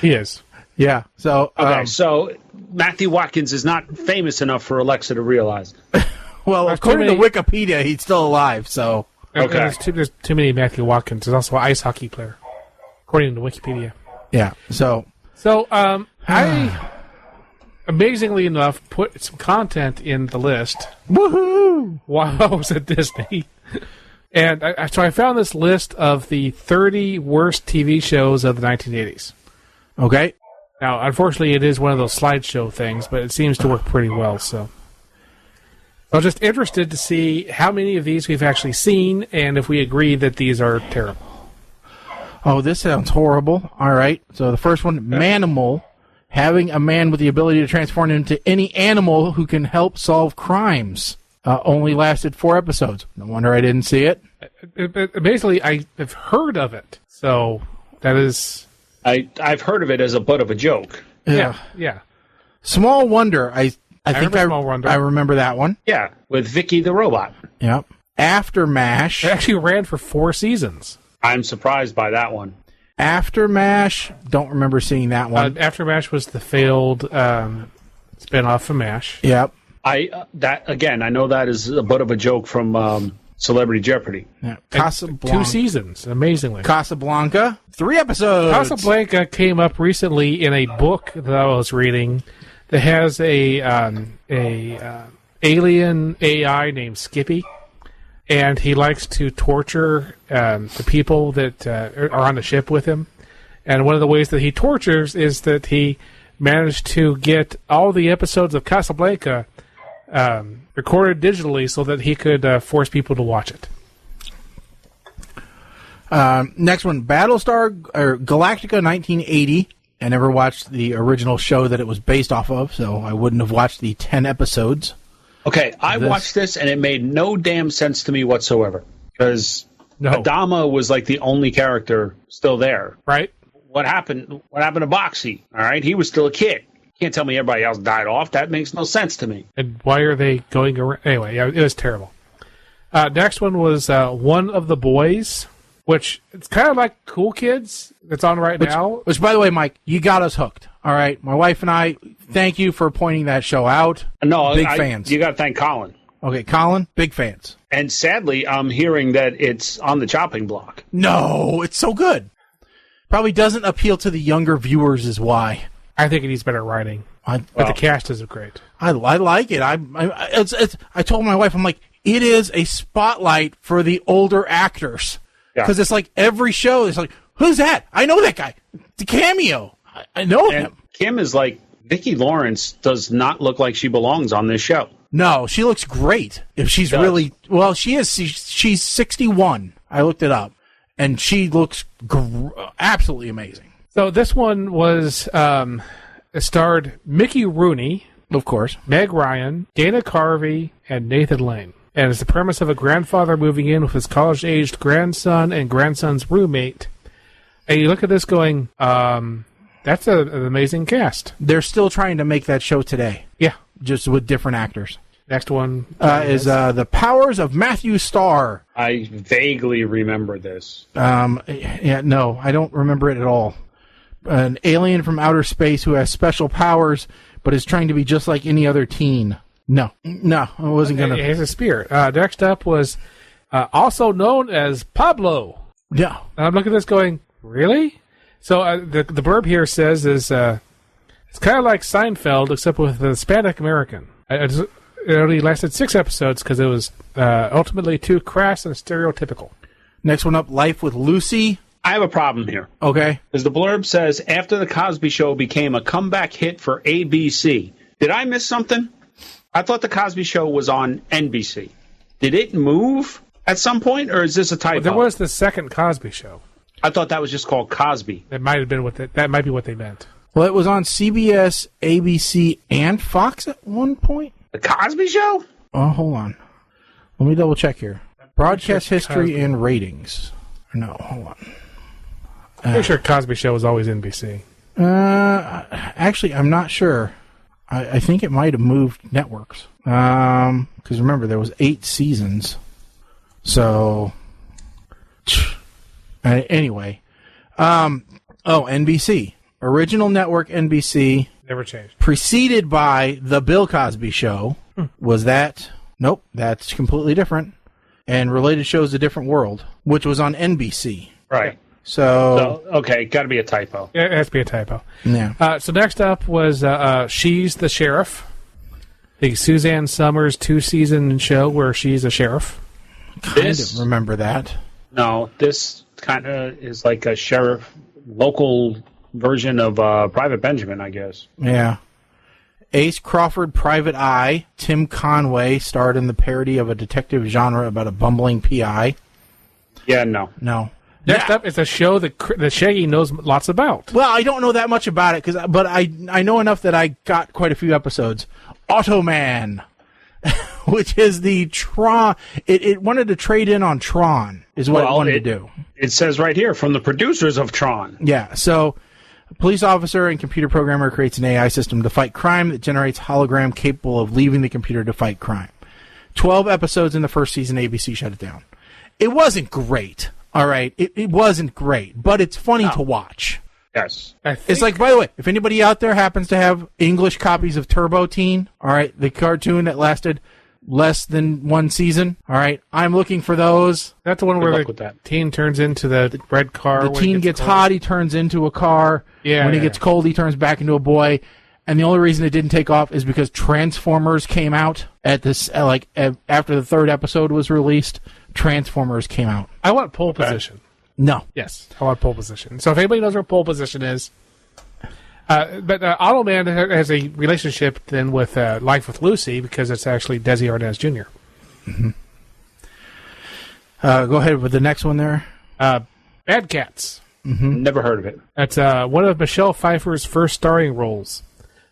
He is. Yeah. So so Matthew Watkins is not famous enough for Alexa to realize. Well, according to Wikipedia, he's still alive, so... Okay. There's too many Matthew Watkins. There's also an ice hockey player, according to Wikipedia. Yeah, so I, amazingly enough, put some content in the list. Woohoo! While I was at Disney. And so I found this list of the 30 worst TV shows of the 1980s. Okay. Now, unfortunately, it is one of those slideshow things, but it seems to work pretty well. So I was just interested to see how many of these we've actually seen and if we agree that these are terrible. Oh, this sounds horrible. All right. So the first one, Manimal, having a man with the ability to transform into any animal who can help solve crimes. Only lasted 4 episodes. No wonder I didn't see it. Basically, I've heard of it. So that is... I've heard of it as a butt of a joke. Yeah. Small Wonder. I think Small Wonder. I remember that one. Yeah, with Vicky the robot. Yep. After MASH. It actually ran for 4 seasons. I'm surprised by that one. After MASH. Don't remember seeing that one. After MASH was the failed spinoff of MASH. Yep. I know that is a butt of a joke from Celebrity Jeopardy. Yeah. Casablanca. 2 seasons, amazingly. Casablanca, 3 episodes. Casablanca came up recently in a book that I was reading that has a alien AI named Skippy, and he likes to torture the people that are on the ship with him. And one of the ways that he tortures is that he managed to get all the episodes of Casablanca recorded digitally so that he could force people to watch it. Next one, Battlestar or Galactica 1980. I never watched the original show that it was based off of, so I wouldn't have watched the 10 episodes. Okay, I watched this, and it made no damn sense to me whatsoever. Because Adama was like the only character still there. Right. What happened to Boxy? All right, he was still a kid. Can't tell me everybody else died off. That makes no sense to me. And why are they going around? Anyway, yeah, it was terrible. Next one was One of the Boys, which it's kind of like Cool Kids that's on right now. Which, by the way, Mike, you got us hooked. All right, my wife and I, thank you for pointing that show out. No, big fans. You got to thank Colin. Okay, Colin, big fans. And sadly, I'm hearing that it's on the chopping block. No, it's so good. Probably doesn't appeal to the younger viewers is why. I think it needs better writing. But the cast is great. I like it. I told my wife, I'm like, it is a spotlight for the older actors. Because it's like every show is like, who's that? I know that guy. The cameo. I know him. Kim is like, Vicki Lawrence does not look like she belongs on this show. No, she looks great. If she's really, well, she is. She's 61. I looked it up. And she looks absolutely amazing. So this one was, it starred Mickey Rooney. Of course. Meg Ryan, Dana Carvey, and Nathan Lane. And it's the premise of a grandfather moving in with his college-aged grandson and grandson's roommate. And you look at this going, that's an amazing cast. They're still trying to make that show today. Yeah. Just with different actors. Next one is The Powers of Matthew Starr. I vaguely remember this. No, I don't remember it at all. An alien from outer space who has special powers, but is trying to be just like any other teen. No, I wasn't going to. He has a spirit. Next up was also known as Pablo. Yeah. And I'm looking at this going, really? So the blurb here says it's kind of like Seinfeld, except with the Hispanic American. It only lasted 6 episodes because it was ultimately too crass and stereotypical. Next one up, Life with Lucy. I have a problem here. Okay. Because the blurb says, after the Cosby Show became a comeback hit for ABC. Did I miss something? I thought the Cosby Show was on NBC. Did it move at some point, or is this a typo? Well, there was the second Cosby Show. I thought that was just called Cosby. That might have been that might be what they meant. Well, it was on CBS, ABC, and Fox at one point. The Cosby Show? Oh, hold on. Let me double check here. Broadcast history and ratings. No, hold on. Pretty sure Cosby Show was always NBC. Actually, I'm not sure. I think it might have moved networks. Because remember, there was 8 seasons. So, anyway. NBC. Original network NBC. Never changed. Preceded by The Bill Cosby Show. Was that? Nope, that's completely different. And Related Shows A Different World, which was on NBC. Right. So okay, got to be a typo. Yeah, it has to be a typo. Yeah. So next up was She's the Sheriff, the Suzanne Summers 2-season show where she's a sheriff. Kind of remember that. No, this kind of is like a sheriff, local version of Private Benjamin, I guess. Yeah. Ace Crawford, Private Eye. Tim Conway starred in the parody of a detective genre about a bumbling PI. Yeah, no. Next up is a show that Shaggy knows lots about. Well, I don't know that much about it, but I know enough that I got quite a few episodes. Automan, which is the Tron. It wanted to trade in on Tron, is what it wanted to do. It says right here, from the producers of Tron. Yeah, so a police officer and computer programmer creates an AI system to fight crime that generates hologram capable of leaving the computer to fight crime. 12 episodes in the first season, ABC shut it down. It wasn't great. All right, it wasn't great, but it's funny to watch. Yes. It's like, by the way, if anybody out there happens to have English copies of Turbo Teen, all right, the cartoon that lasted less than one season, all right, I'm looking for those. That's the one where the teen turns into the red car. The teen gets hot, he turns into a car. Yeah. When he gets cold, he turns back into a boy. And the only reason it didn't take off is because Transformers came out after the third episode was released. Transformers came out. I want pole position. No. Yes, I want pole position. So if anybody knows where pole position is, but Automan has a relationship then with Life with Lucy because it's actually Desi Arnaz Jr. Mm-hmm. Go ahead with the next one there. Bad Cats. Mm-hmm. Never heard of it. That's one of Michelle Pfeiffer's first starring roles.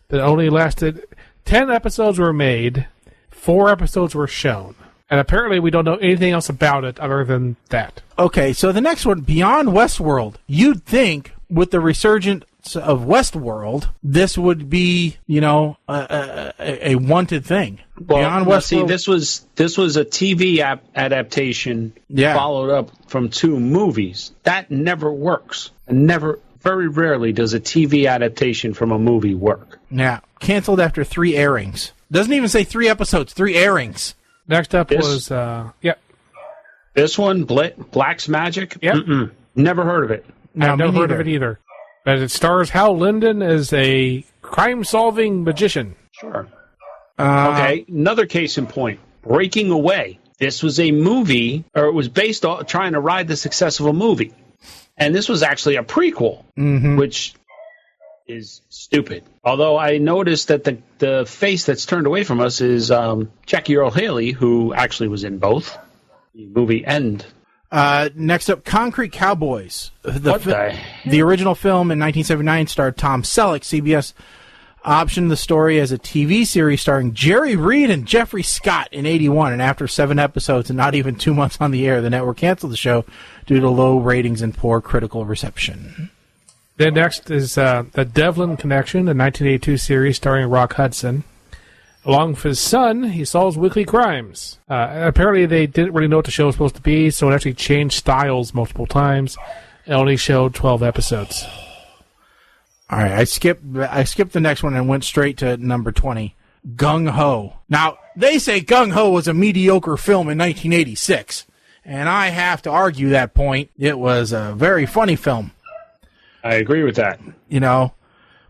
That only lasted 10 episodes were made, 4 episodes were shown. And apparently we don't know anything else about it other than that. Okay, so the next one, Beyond Westworld. You'd think with the resurgence of Westworld, this would be, a wanted thing. Well, Beyond Westworld. See, this was a TV adaptation followed up from 2 movies. That never works. Very rarely does a TV adaptation from a movie work. Yeah, canceled after 3 airings. Doesn't even say 3 episodes, 3 airings. Next up was, This one, Black's Magic? Yep. Never heard of it. I've never heard of it either. But it stars Hal Linden as a crime-solving magician. Sure. Okay, another case in point. Breaking Away. This was a movie, or it was based on trying to ride the success of a movie. And this was actually a prequel, which is stupid. Although I noticed that the face that's turned away from us is Jackie Earle Haley, who actually was in both the movie and... next up, Concrete Cowboys. The original film in 1979 starred Tom Selleck. CBS optioned the story as a TV series starring Jerry Reed and Jeffrey Scott in 1981. And after 7 episodes and not even 2 months on the air, the network canceled the show due to low ratings and poor critical reception. Then next is The Devlin Connection, a 1982 series starring Rock Hudson. Along with his son, he solves weekly crimes. Apparently, they didn't really know what the show was supposed to be, so it actually changed styles multiple times. It only showed 12 episodes. All right, I skipped the next one and went straight to number 20, Gung Ho. Now, they say Gung Ho was a mediocre film in 1986, and I have to argue that point. It was a very funny film. I agree with that.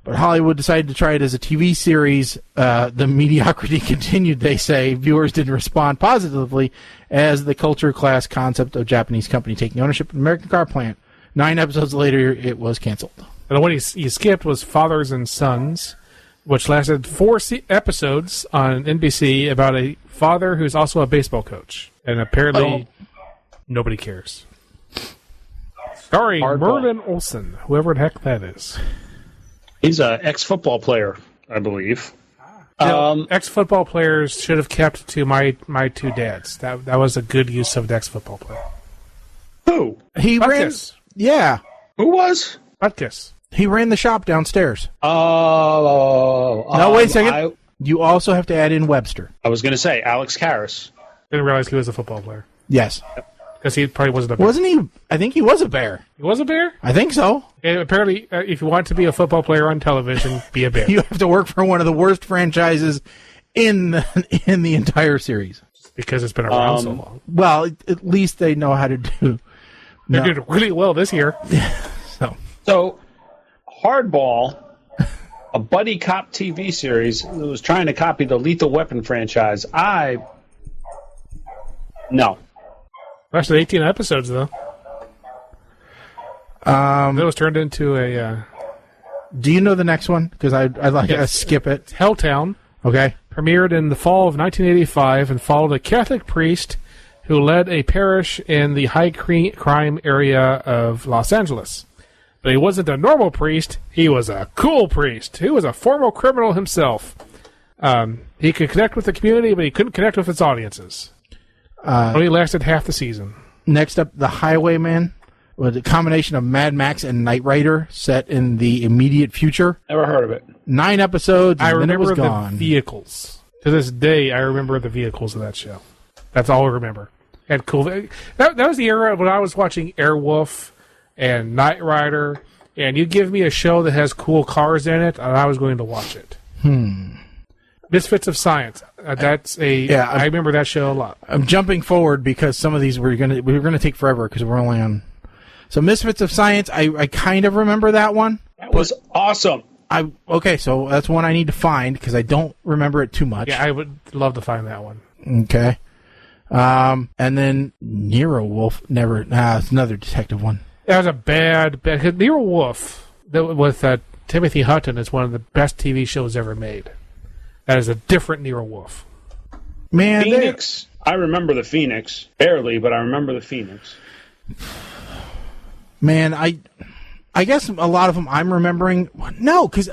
But Hollywood decided to try it as a TV series. The mediocrity continued, they say. Viewers didn't respond positively as the culture class concept of Japanese company taking ownership of an American car plant. 9 episodes later, it was canceled. And the one he skipped was Fathers and Sons, which lasted 4 episodes on NBC about a father who's also a baseball coach. And apparently, nobody cares. Starring Merlin Olsen, whoever the heck that is. He's an ex-football player, I believe. Ex-football players should have kept to my 2 dads. That was a good use of an ex-football player. Who? He ran. Yeah. Who was? Butkus. He ran the shop downstairs. Oh. No, wait a second. You also have to add in Webster. I was going to say Alex Karras. Didn't realize he was a football player. Yes. Because he probably wasn't a Bear. Wasn't he? I think he was a Bear. He was a Bear? I think so. And apparently, if you want to be a football player on television, be a Bear. You have to work for one of the worst franchises in the entire series. Because it's been around so long. Well, at least they know how to do. They did really well this year. So, Hardball, a buddy cop TV series that was trying to copy the Lethal Weapon franchise. No. Actually, 18 episodes, though. Then it was turned into a... Do you know the next one? Because I'd like to skip it. It's Helltown. Okay. Premiered in the fall of 1985 and followed a Catholic priest who led a parish in the high crime area of Los Angeles. But he wasn't a normal priest. He was a cool priest. He was a former criminal himself. He could connect with the community, but he couldn't connect with its audiences. Only lasted half the season. Next up, The Highwayman, with a combination of Mad Max and Knight Rider set in the immediate future. Never heard of it. 9 episodes, and then it was gone. I remember the vehicles. To this day, I remember the vehicles of that show. That's all I remember. Had cool. That was the era when I was watching Airwolf and Knight Rider, and you give me a show that has cool cars in it, and I was going to watch it. Misfits of Science. I remember that show a lot. I'm jumping forward because some of these we're gonna take forever because we're only on. So Misfits of Science, I kind of remember that one. That was awesome. Okay, so that's one I need to find because I don't remember it too much. Yeah, I would love to find that one. Okay. And then Nero Wolf, it's another detective one. That was a bad Nero Wolf with Timothy Hutton is one of the best TV shows ever made. That is a different Nero Wolf. Man, Phoenix. I remember the Phoenix. Barely, but I remember the Phoenix. Man, I guess a lot of them I'm remembering. No, because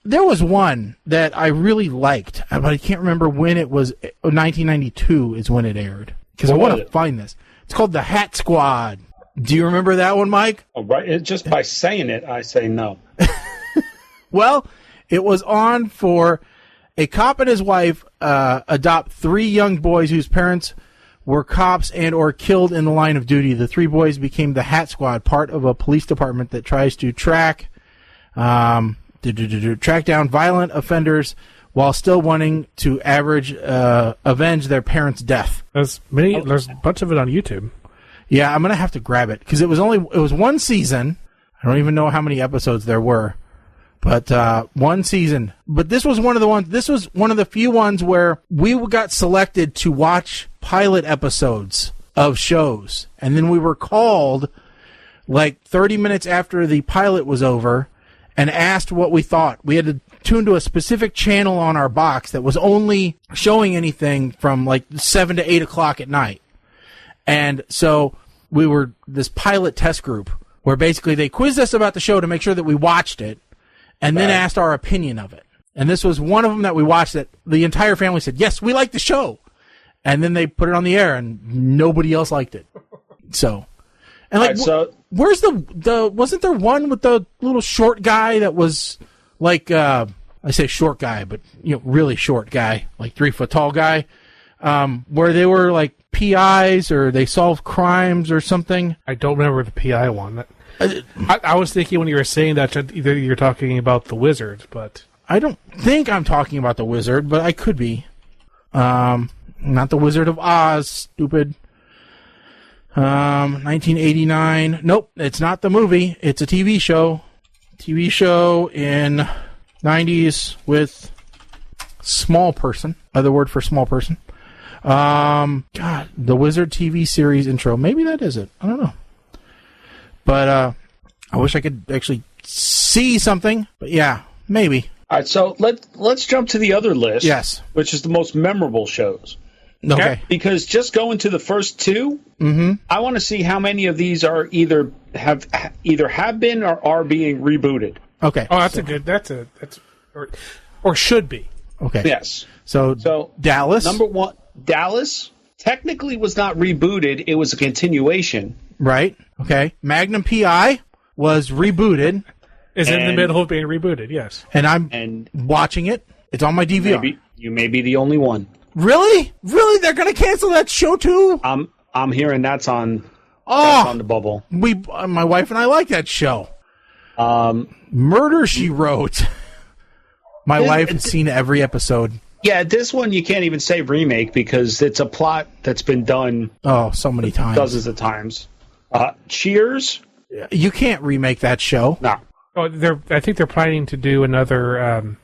there was one that I really liked, but I can't remember when it was. 1992 is when it aired. Because I want to find this. It's called The Hat Squad. Do you remember that one, Mike? Oh, right. Just by saying it, I say no. Well, it was on for a cop and his wife adopt 3 young boys whose parents were cops and or killed in the line of duty. The 3 boys became the Hat Squad, part of a police department that tries to track down violent offenders while still wanting to avenge their parents' death. There's a bunch of it on YouTube. Yeah, I'm gonna have to grab it because it was one season. I don't even know how many episodes there were, but one season. But this was one of the ones. This was one of the few ones where we got selected to watch pilot episodes of shows, and then we were called 30 minutes after the pilot was over and asked what we thought. We had to tune to a specific channel on our box that was only showing anything from 7 to 8 o'clock at night. And so we were this pilot test group where basically they quizzed us about the show to make sure that we watched it and then asked our opinion of it. And this was one of them that we watched that the entire family said, yes, we like the show. And then they put it on the air and nobody else liked it. So, and where's the wasn't there one with the little short guy that was I say short guy, but really short guy, 3 foot tall guy, where they were PIs or they solved crimes or something. I don't remember the PI one. I was thinking when you were saying that either you're talking about the Wizard, but I don't think I'm talking about the Wizard, but I could be. Not the Wizard of Oz, stupid. 1989. Nope, it's not the movie. It's a TV show. TV show in 90s with small person. Other word for small person. God, the Wizard TV series intro. Maybe that is it. I don't know. But I wish I could actually see something. But yeah, maybe. All right, so let's jump to the other list. Yes. Which is the most memorable shows. Okay. Because just going to the first 2, I want to see how many of these are either have been or are being rebooted. Okay. Oh, or should be. Okay. Yes. So Dallas. Number 1, Dallas technically was not rebooted. It was a continuation. Right. Okay. Magnum PI was rebooted. Is in the middle of being rebooted, yes. And I'm watching it. It's on my DVR. You may be the only one. Really? Really? They're going to cancel that show too? I'm hearing that's on the bubble. My wife and I like that show. Murder, She Wrote. My wife has seen every episode. Yeah, this one you can't even say remake because it's a plot that's been done so many times. Dozens of times. Cheers? You can't remake that show. No. Oh, I think they're planning to do another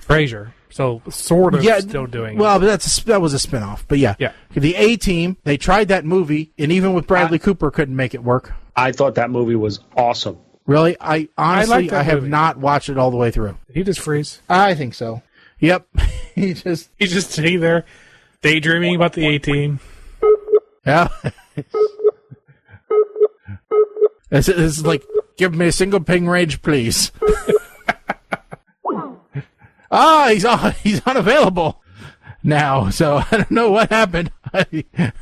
Frasier So sort of still doing well, but that was a spinoff. But yeah. The A-Team, they tried that movie, and even with Bradley Cooper, couldn't make it work. I thought that movie was awesome. Really? I honestly have not watched it all the way through. Did he just freeze? I think so. Yep. He's just sitting there daydreaming about the A-Team. Yeah. This is like, give me a single ping range, please. He's unavailable now, so I don't know what happened.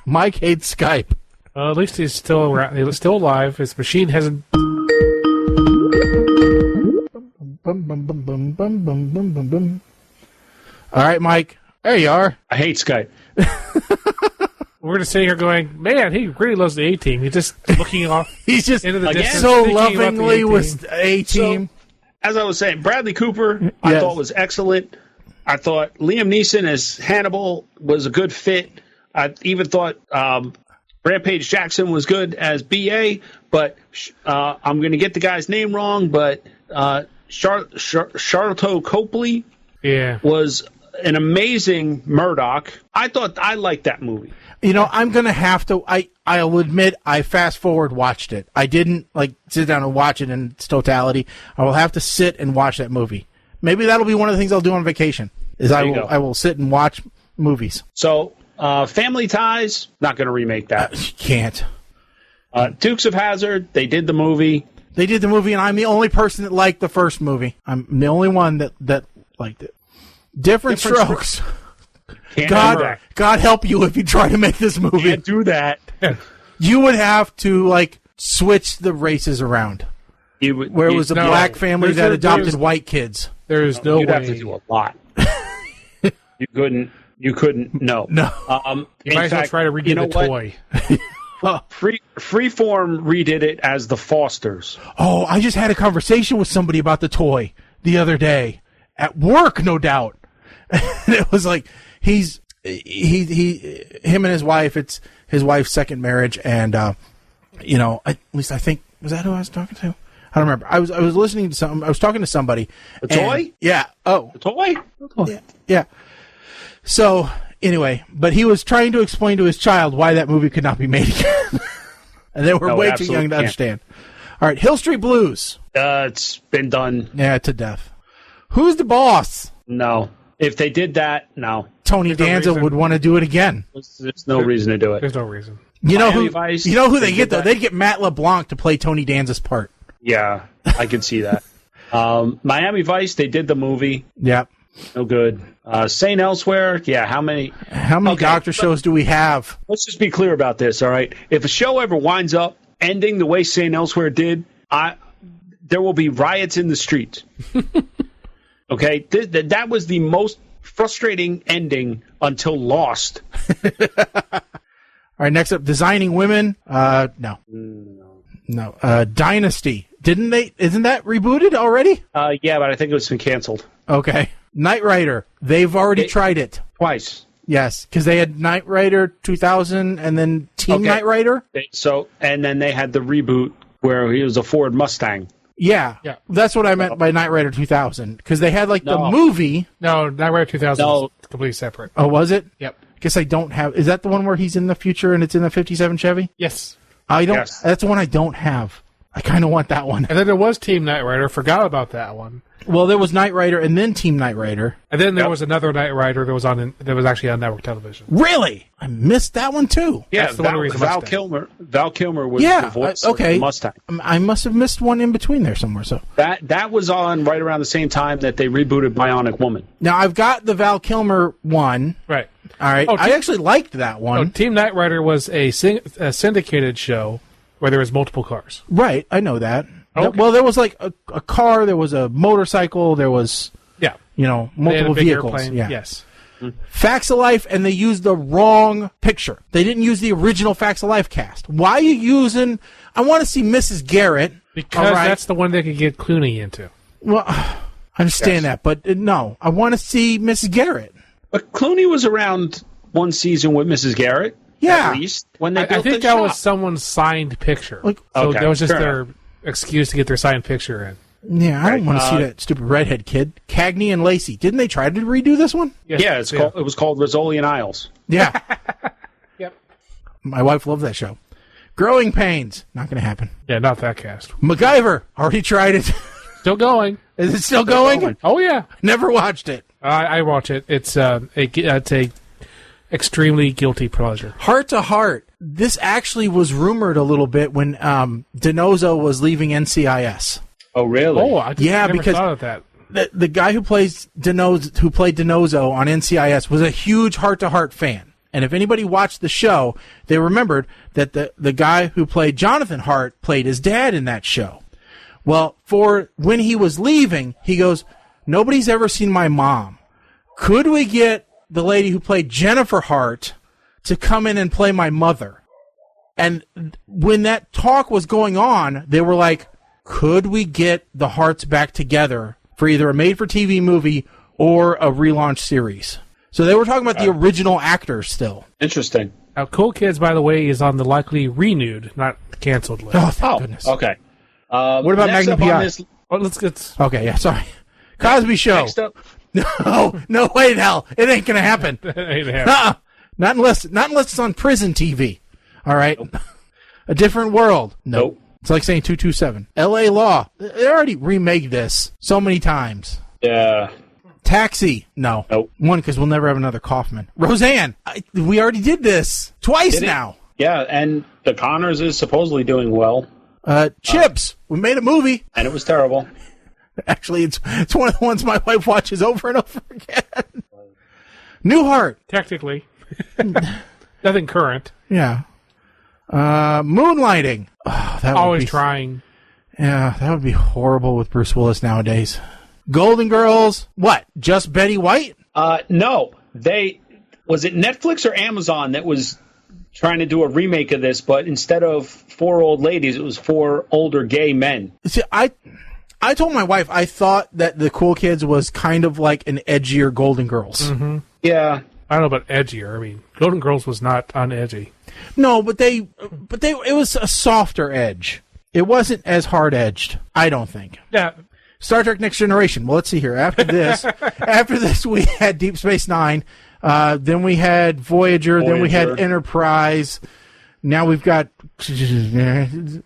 Mike hates Skype. At least he's still around. He's still alive. His machine hasn't. All right, Mike. There you are. I hate Skype. We're just sitting here going, man, he really loves the A-Team. He's just looking off. He's just into the distance, so lovingly with A-Team. So, as I was saying, Bradley Cooper, I thought was excellent. I thought Liam Neeson as Hannibal was a good fit. I even thought Rampage Jackson was good as B.A., but I'm going to get the guy's name wrong, but Charlotte Copley was an amazing Murdoch. I liked that movie. You know, I'm going to have to, I'll admit, I fast-forward watched it. I didn't, sit down and watch it in its totality. I will have to sit and watch that movie. Maybe that'll be one of the things I'll do on vacation, is I will sit and watch movies. So, Family Ties, not going to remake that. Can't. Dukes of Hazzard, they did the movie. They did the movie, and I'm the only person that liked the first movie. I'm the only one that liked it. Different strokes. God help you if you try to make this movie. Can't do that. You would have to, switch the races around. Where it was a black family that adopted white kids. There's no way. You'd have to do a lot. You couldn't, no. No. You might as well try to redo the toy. Freeform redid it as the Fosters. Oh, I just had a conversation with somebody about the toy the other day. At work, no doubt. It was like, him and his wife, it's his wife's second marriage, and, at least I think, was that who I was talking to? I don't remember. I was listening to I was talking to somebody. The toy? Yeah. Oh. The toy? Yeah. So, anyway, but he was trying to explain to his child why that movie could not be made again. And they were way too young to understand. All right, Hill Street Blues. It's been done. Yeah, to death. Who's the boss? No. If they did that, no. Tony Danza would want to do it again. There's no reason to do it. There's no reason. You know who they get, though? They'd get Matt LeBlanc to play Tony Danza's part. Yeah, I can see that. Miami Vice, they did the movie. Yep. No good. St. Elsewhere, yeah, how many doctor shows do we have? Let's just be clear about this, all right? If a show ever winds up ending the way St. Elsewhere did, there will be riots in the streets. Okay? That was the most frustrating ending until Lost. All right, next up, Designing Women. No. Dynasty. Isn't that rebooted already? Yeah, but I think it's been canceled. Okay. Knight Rider. They've already tried it. Twice. Yes, because they had Knight Rider 2000 and then Knight Rider. And then they had the reboot where he was a Ford Mustang. Yeah. That's what I meant by Knight Rider 2000, because they had the movie. No, Knight Rider 2000 is completely separate. Oh, was it? Yep. Guess I don't have. Is that the one where he's in the future and it's in the 57 Chevy? Yes. I don't. Yes. That's the one I don't have. I kind of want that one. And then there was Team Knight Rider. Forgot about that one. Well, there was Knight Rider and then Team Knight Rider. And then there was another Knight Rider that was actually on network television. Really? I missed that one too. Yeah, that's the one where Val Kilmer was the voice of the Mustang. I must have missed one in between there somewhere. So that was on right around the same time that they rebooted Bionic Woman. Now I've got the Val Kilmer one. Right. All right. I actually liked that one. Team Knight Rider was a syndicated show where there was multiple cars. Right. I know that. Okay. Well, there was a car, there was a motorcycle, there was multiple vehicles. Airplane. Yeah. Yes. Facts of Life, and they used the wrong picture. They didn't use the original Facts of Life cast. Why are you using? I want to see Mrs. Garrett because that's the one they could get Clooney into. Well, I understand that, but no, I want to see Mrs. Garrett. But Clooney was around one season with Mrs. Garrett. Yeah, at least when they built I think that was someone's signed picture. So that was just their excuse to get their signed picture in. Yeah, I don't want to see that stupid redhead kid. Cagney and Lacey. Didn't they try to redo this one? Yeah, it was called Rizzoli and Isles. Yeah. Yep. My wife loved that show. Growing Pains. Not going to happen. Yeah, not that cast. MacGyver. Already tried it. Still going. Is it still going? Oh, yeah. Never watched it. I watch it. It's a extremely guilty pleasure. Heart to Heart. This actually was rumored a little bit when DiNozzo was leaving NCIS. Oh, really? Oh, I never because thought of that. The guy who played DiNozzo on NCIS was a huge Heart to Heart fan. And if anybody watched the show, they remembered that the guy who played Jonathan Hart played his dad in that show. Well, for when he was leaving, he goes, nobody's ever seen my mom. Could we get the lady who played Jennifer Hart to come in and play my mother? And when that talk was going on, they were like, could we get the Harts back together for either a made-for-TV movie or a relaunch series? So they were talking about the original actors still. Interesting. Now, Cool Kids, by the way, is on the likely renewed, not canceled list. Oh, thank goodness. Okay. What about Magnum P.I.? Let's get... Okay, yeah, sorry. Cosby Show. Next up. No way in hell. It ain't going to happen. It ain't happening. Not unless it's on prison TV. All right? Nope. A Different World. Nope. It's like saying 227. L.A. Law. They already remade this so many times. Yeah. Taxi. No. Nope. One, because we'll never have another Kaufman. Roseanne. We already did this twice now. Yeah, and The Connors is supposedly doing well. Chips. We made a movie. And it was terrible. Actually, it's one of the ones my wife watches over and over again. Newhart. Technically. Nothing current. Yeah. Moonlighting. Oh, that Always would be, trying. Yeah, that would be horrible with Bruce Willis nowadays. Golden Girls. What? Just Betty White? No. Was it Netflix or Amazon that was trying to do a remake of this, but instead of 4 old ladies, it was 4 older gay men. See, I told my wife I thought that the Cool Kids was kind of like an edgier Golden Girls. Mm-hmm. Yeah. I don't know about edgier. I mean, Golden Girls was not unedgy. No, but it was a softer edge. It wasn't as hard-edged, I don't think. Yeah. Star Trek Next Generation. Well, let's see here. After this, we had Deep Space Nine. Then we had Voyager. Then we had Enterprise. Now we've got the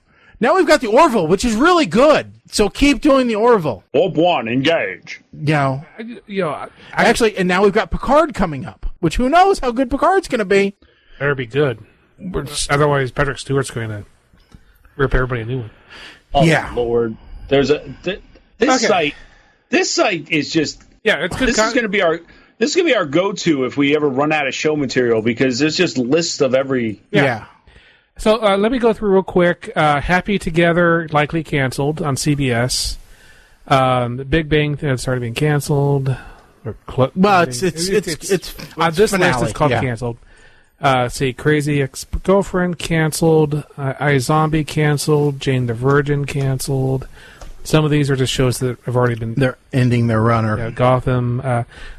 Orville, which is really good. So keep doing the Orville. Orb 1, engage. Actually, and now we've got Picard coming up, which who knows how good Picard's going to be. Better be good. Otherwise, Patrick Stewart's going to rip everybody a new one. Oh, yeah. Lord. There's this site is just... Yeah, it's good. This is going to be our go-to if we ever run out of show material, because there's just lists of every... Yeah. So let me go through real quick. Happy Together, likely canceled on CBS. The Big Bang started being canceled. Well, it's on this list. It's called canceled. See, Crazy Ex-Girlfriend canceled. iZombie canceled. Jane the Virgin canceled. Some of these are just shows that have already been... They're ending their runner. Yeah, Gotham.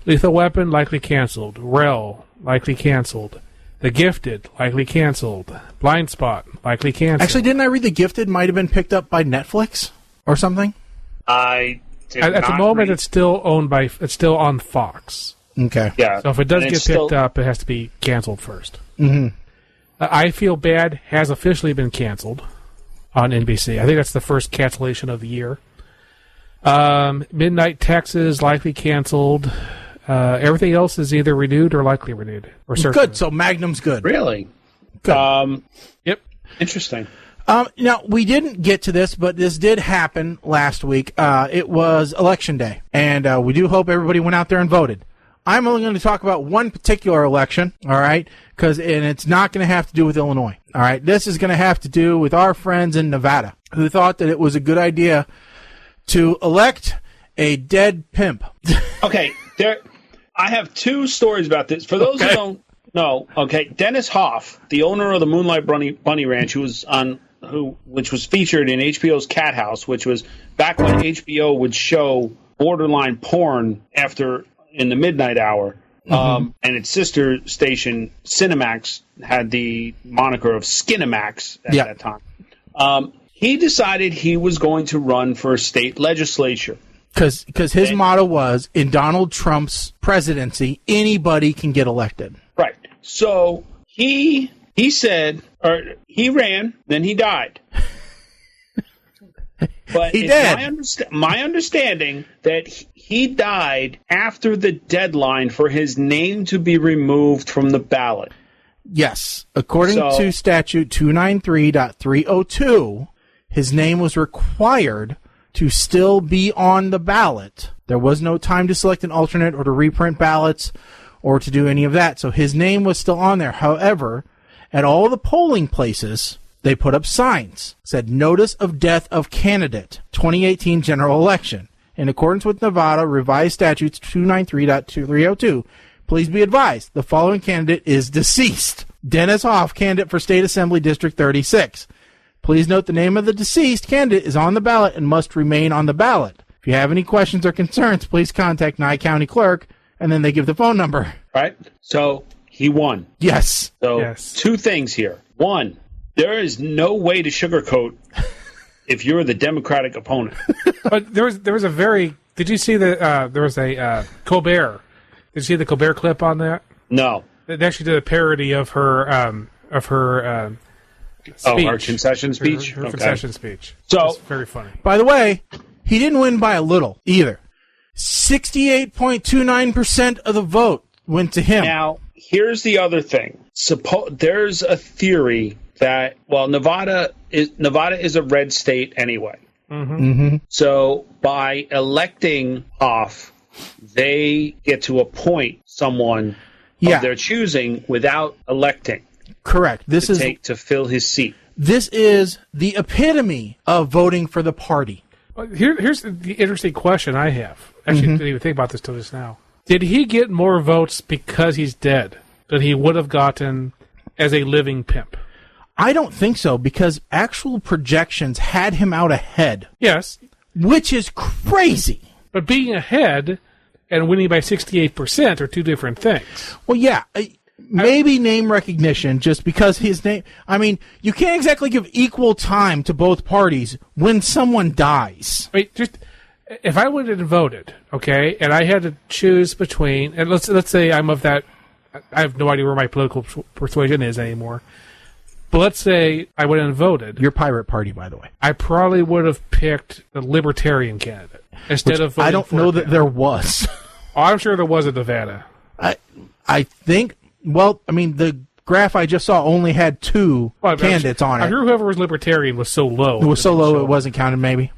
Lethal Weapon, likely canceled. Rel, likely canceled. The Gifted, likely canceled. Blind Spot, likely canceled. Actually, didn't I read The Gifted might have been picked up by Netflix or something? I did At the moment, it's still on Fox. Okay. Yeah. So if it does get picked up, it has to be canceled first. Mm-hmm. I Feel Bad has officially been canceled on NBC. I think that's the first cancellation of the year. Midnight Texas, likely canceled. Everything else is either renewed or likely renewed. Or good. So Magnum's good. Really? Good. Yep. Interesting. Now, we didn't get to this, but this did happen last week. It was Election Day, and we do hope everybody went out there and voted. I'm only going to talk about one particular election, all right, and it's not going to have to do with Illinois, all right? This is going to have to do with our friends in Nevada who thought that it was a good idea to elect a dead pimp. Okay, I have 2 stories about this. For those who don't know, Dennis Hoff, the owner of the Moonlight Bunny Ranch, which was featured in HBO's Cat House, which was back when HBO would show borderline porn in the midnight hour, and its sister station Cinemax had the moniker of Skinemax at that time. he decided he was going to run for state legislature. Because his motto was, in Donald Trump's presidency, anybody can get elected. Right. So he said, or he ran, then he died. But he it's my understanding that he died after the deadline for his name to be removed from the ballot. Yes. According to statute 293.302, his name was required to still be on the ballot. There was no time to select an alternate or to reprint ballots or to do any of that. So his name was still on there. However, at all the polling places, they put up signs, said notice of death of candidate, 2018 general election. In accordance with Nevada revised statutes 293.302, please be advised, the following candidate is deceased. Dennis Hoff, candidate for State Assembly District 36. Please note the name of the deceased candidate is on the ballot and must remain on the ballot. If you have any questions or concerns, please contact Nye County Clerk, and then they give the phone number. Right? So he won. Yes. So two things here. One, there is no way to sugarcoat if you're the Democratic opponent. But there was a very. Did you see there was a Colbert? Did you see the Colbert clip on that? No. They actually did a parody of her speech. Oh, her concession speech. Her concession speech. So it's very funny. By the way, he didn't win by a little either. 68.29% of the vote went to him. Now, here's the other thing. There's a theory that, well, Nevada is a red state anyway. Mm-hmm. Mm-hmm. So by electing Hoff, they get to appoint someone of their choosing without electing. Correct. To fill his seat. This is the epitome of voting for the party. Here's the interesting question I have. Actually, didn't even think about this till just now. Did he get more votes because he's dead than he would have gotten as a living pimp? I don't think so, because actual projections had him out ahead. Yes. Which is crazy. But being ahead and winning by 68% are two different things. Well, yeah. Maybe name recognition, just because his name... I mean, you can't exactly give equal time to both parties when someone dies. I mean, just... If I went and voted, okay, and I had to choose between... And let's say I'm of that... I have no idea where my political persuasion is anymore. But let's say I went and voted. Your pirate party, by the way. I probably would have picked the Libertarian candidate instead of voting I don't know that there was. Oh, I'm sure there was in Nevada. I think... Well, I mean, the graph I just saw only had two candidates on it. I'm sure whoever was Libertarian was so low. It was so low it wasn't counted, maybe.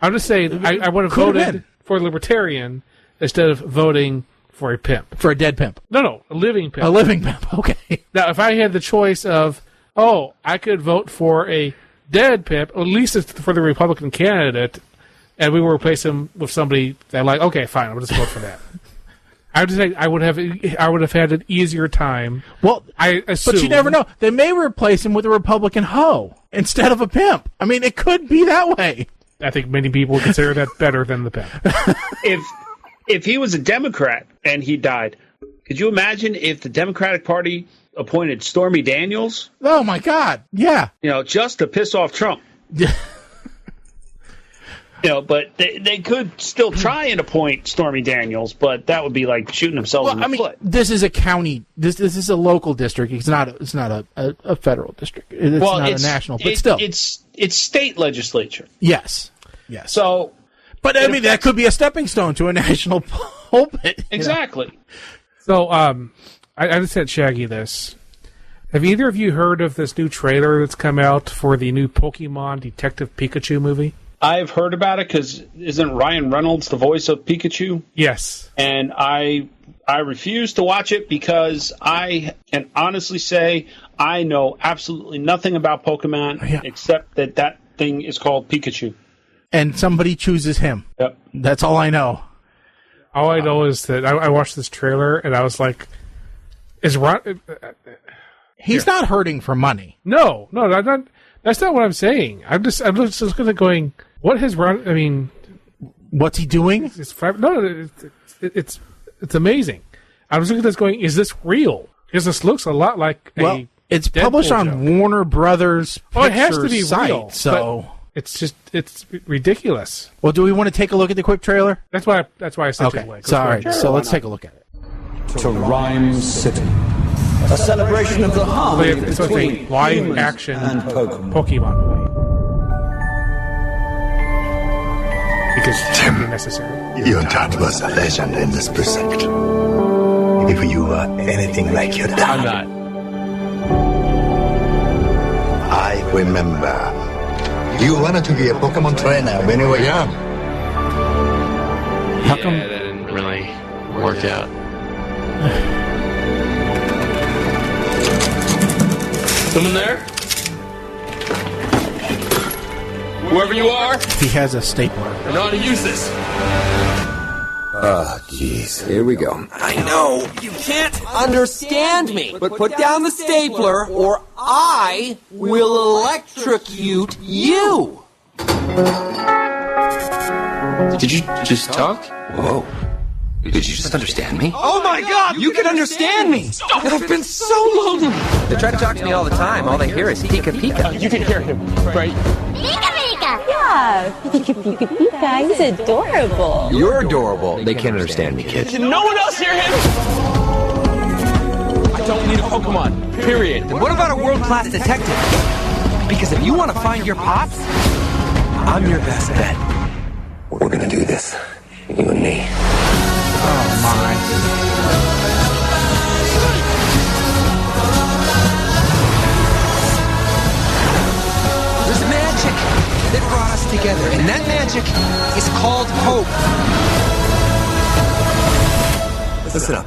I'm just saying, I would have voted for Libertarian instead of voting for a pimp. For a dead pimp. No, a living pimp. A living pimp, okay. Now, if I had the choice of, I could vote for a dead pimp, at least it's for the Republican candidate, and we will replace him with somebody that okay, fine, I'll just vote for that. I would just say I would have had an easier time. Well, I assume. But you never know. They may replace him with a Republican hoe instead of a pimp. I mean, it could be that way. I think many people would consider that better than the pimp. If he was a Democrat and he died, could you imagine if the Democratic Party appointed Stormy Daniels? Oh my God! Yeah, just to piss off Trump. But they could still try and appoint Stormy Daniels, but that would be like shooting themselves in the foot. This is a county. This is a local district. It's not a federal district. It's not a national. But still, it's state legislature. Yes. So, but I mean, that could be a stepping stone to a national pulpit. Exactly. So, I just sent Shaggy this. Have either of you heard of this new trailer that's come out for the new Pokemon Detective Pikachu movie? I've heard about it because isn't Ryan Reynolds the voice of Pikachu? Yes. And I refuse to watch it because I can honestly say I know absolutely nothing about Pokemon except that thing is called Pikachu. And somebody chooses him. Yep. That's all I know. All I know is that I watched this trailer and I was like, "Is Ron?" He's not hurting for money. No, that's not what I'm saying. I'm just going going. What has Ron? I mean, what's he doing? It's amazing. I was looking at this going, is this real? Because this looks a lot like it's published on Warner Brothers. It has to be site, real. So It's ridiculous. Well, do we want to take a look at the quick trailer? That's why I said okay. So, all right. So let's take a look at it. To Rhyme City, a celebration of the harmony between a live humans action and Pokemon movie. Because it would be necessary. Your dad was a legend in this precinct. If you were anything like your dad. I'm not. I remember. You wanted to be a Pokemon trainer when you were young. How come that didn't really work out? Someone there? Whoever you are? He has a stapler. I know how to use this. Jeez. Here we go. I know you can't understand me, but put down the stapler or I will electrocute you. Did you just talk? Whoa. Did you just understand me? Oh my God, you can understand me. I've been so lonely. They try to talk to me all the time. All they hear is Pika Pika. You can hear him, right? Pika Pika. Yeah, Pika Pika Pika. He's adorable. You're adorable. They can't understand me, kid. Can no one else hear him? I don't need a Pokemon. Period. Then what about a world-class detective? Because if you want to find your pops, I'm your best bet. We're gonna do this. You and me. Oh, my. There's magic that brought us together, and that magic is called hope. Listen up.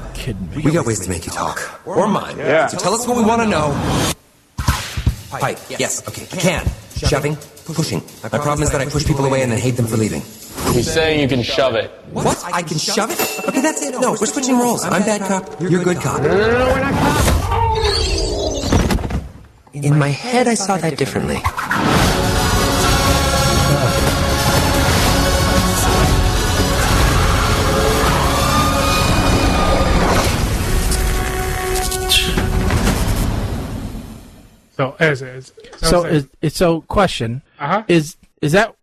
We got ways to make you talk. Or mine. Yeah. So tell us what we want to know. Pipe. Yes. Okay. Can. Shoving. Pushing. My problem is that I push people away and then hate them for leaving. He's saying you can shove it. What? I can shove it? Okay, that's it. No, we're switching roles. I'm bad cop. You're good cop. No, we're not cops. In my head, I saw that differently. So question. Uh-huh. Is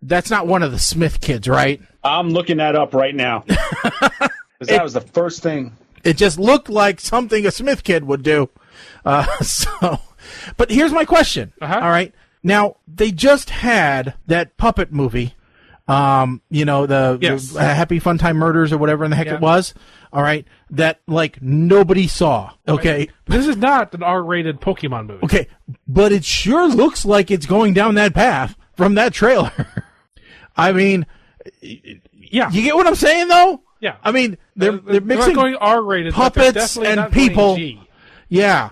that's not one of the Smith kids, right? I'm looking that up right now. Because that was the first thing. It just looked like something a Smith kid would do. But here's my question. Uh-huh. All right. Now, they just had that puppet movie, the Happy Fun Time Murders or whatever in the heck it was. All right. That, nobody saw. Okay. This is not an R-rated Pokemon movie. Okay. But it sure looks like it's going down that path from that trailer. I mean, yeah. You get what I'm saying, though? Yeah. I mean, they're mixing going R-rated, puppets and people. Yeah.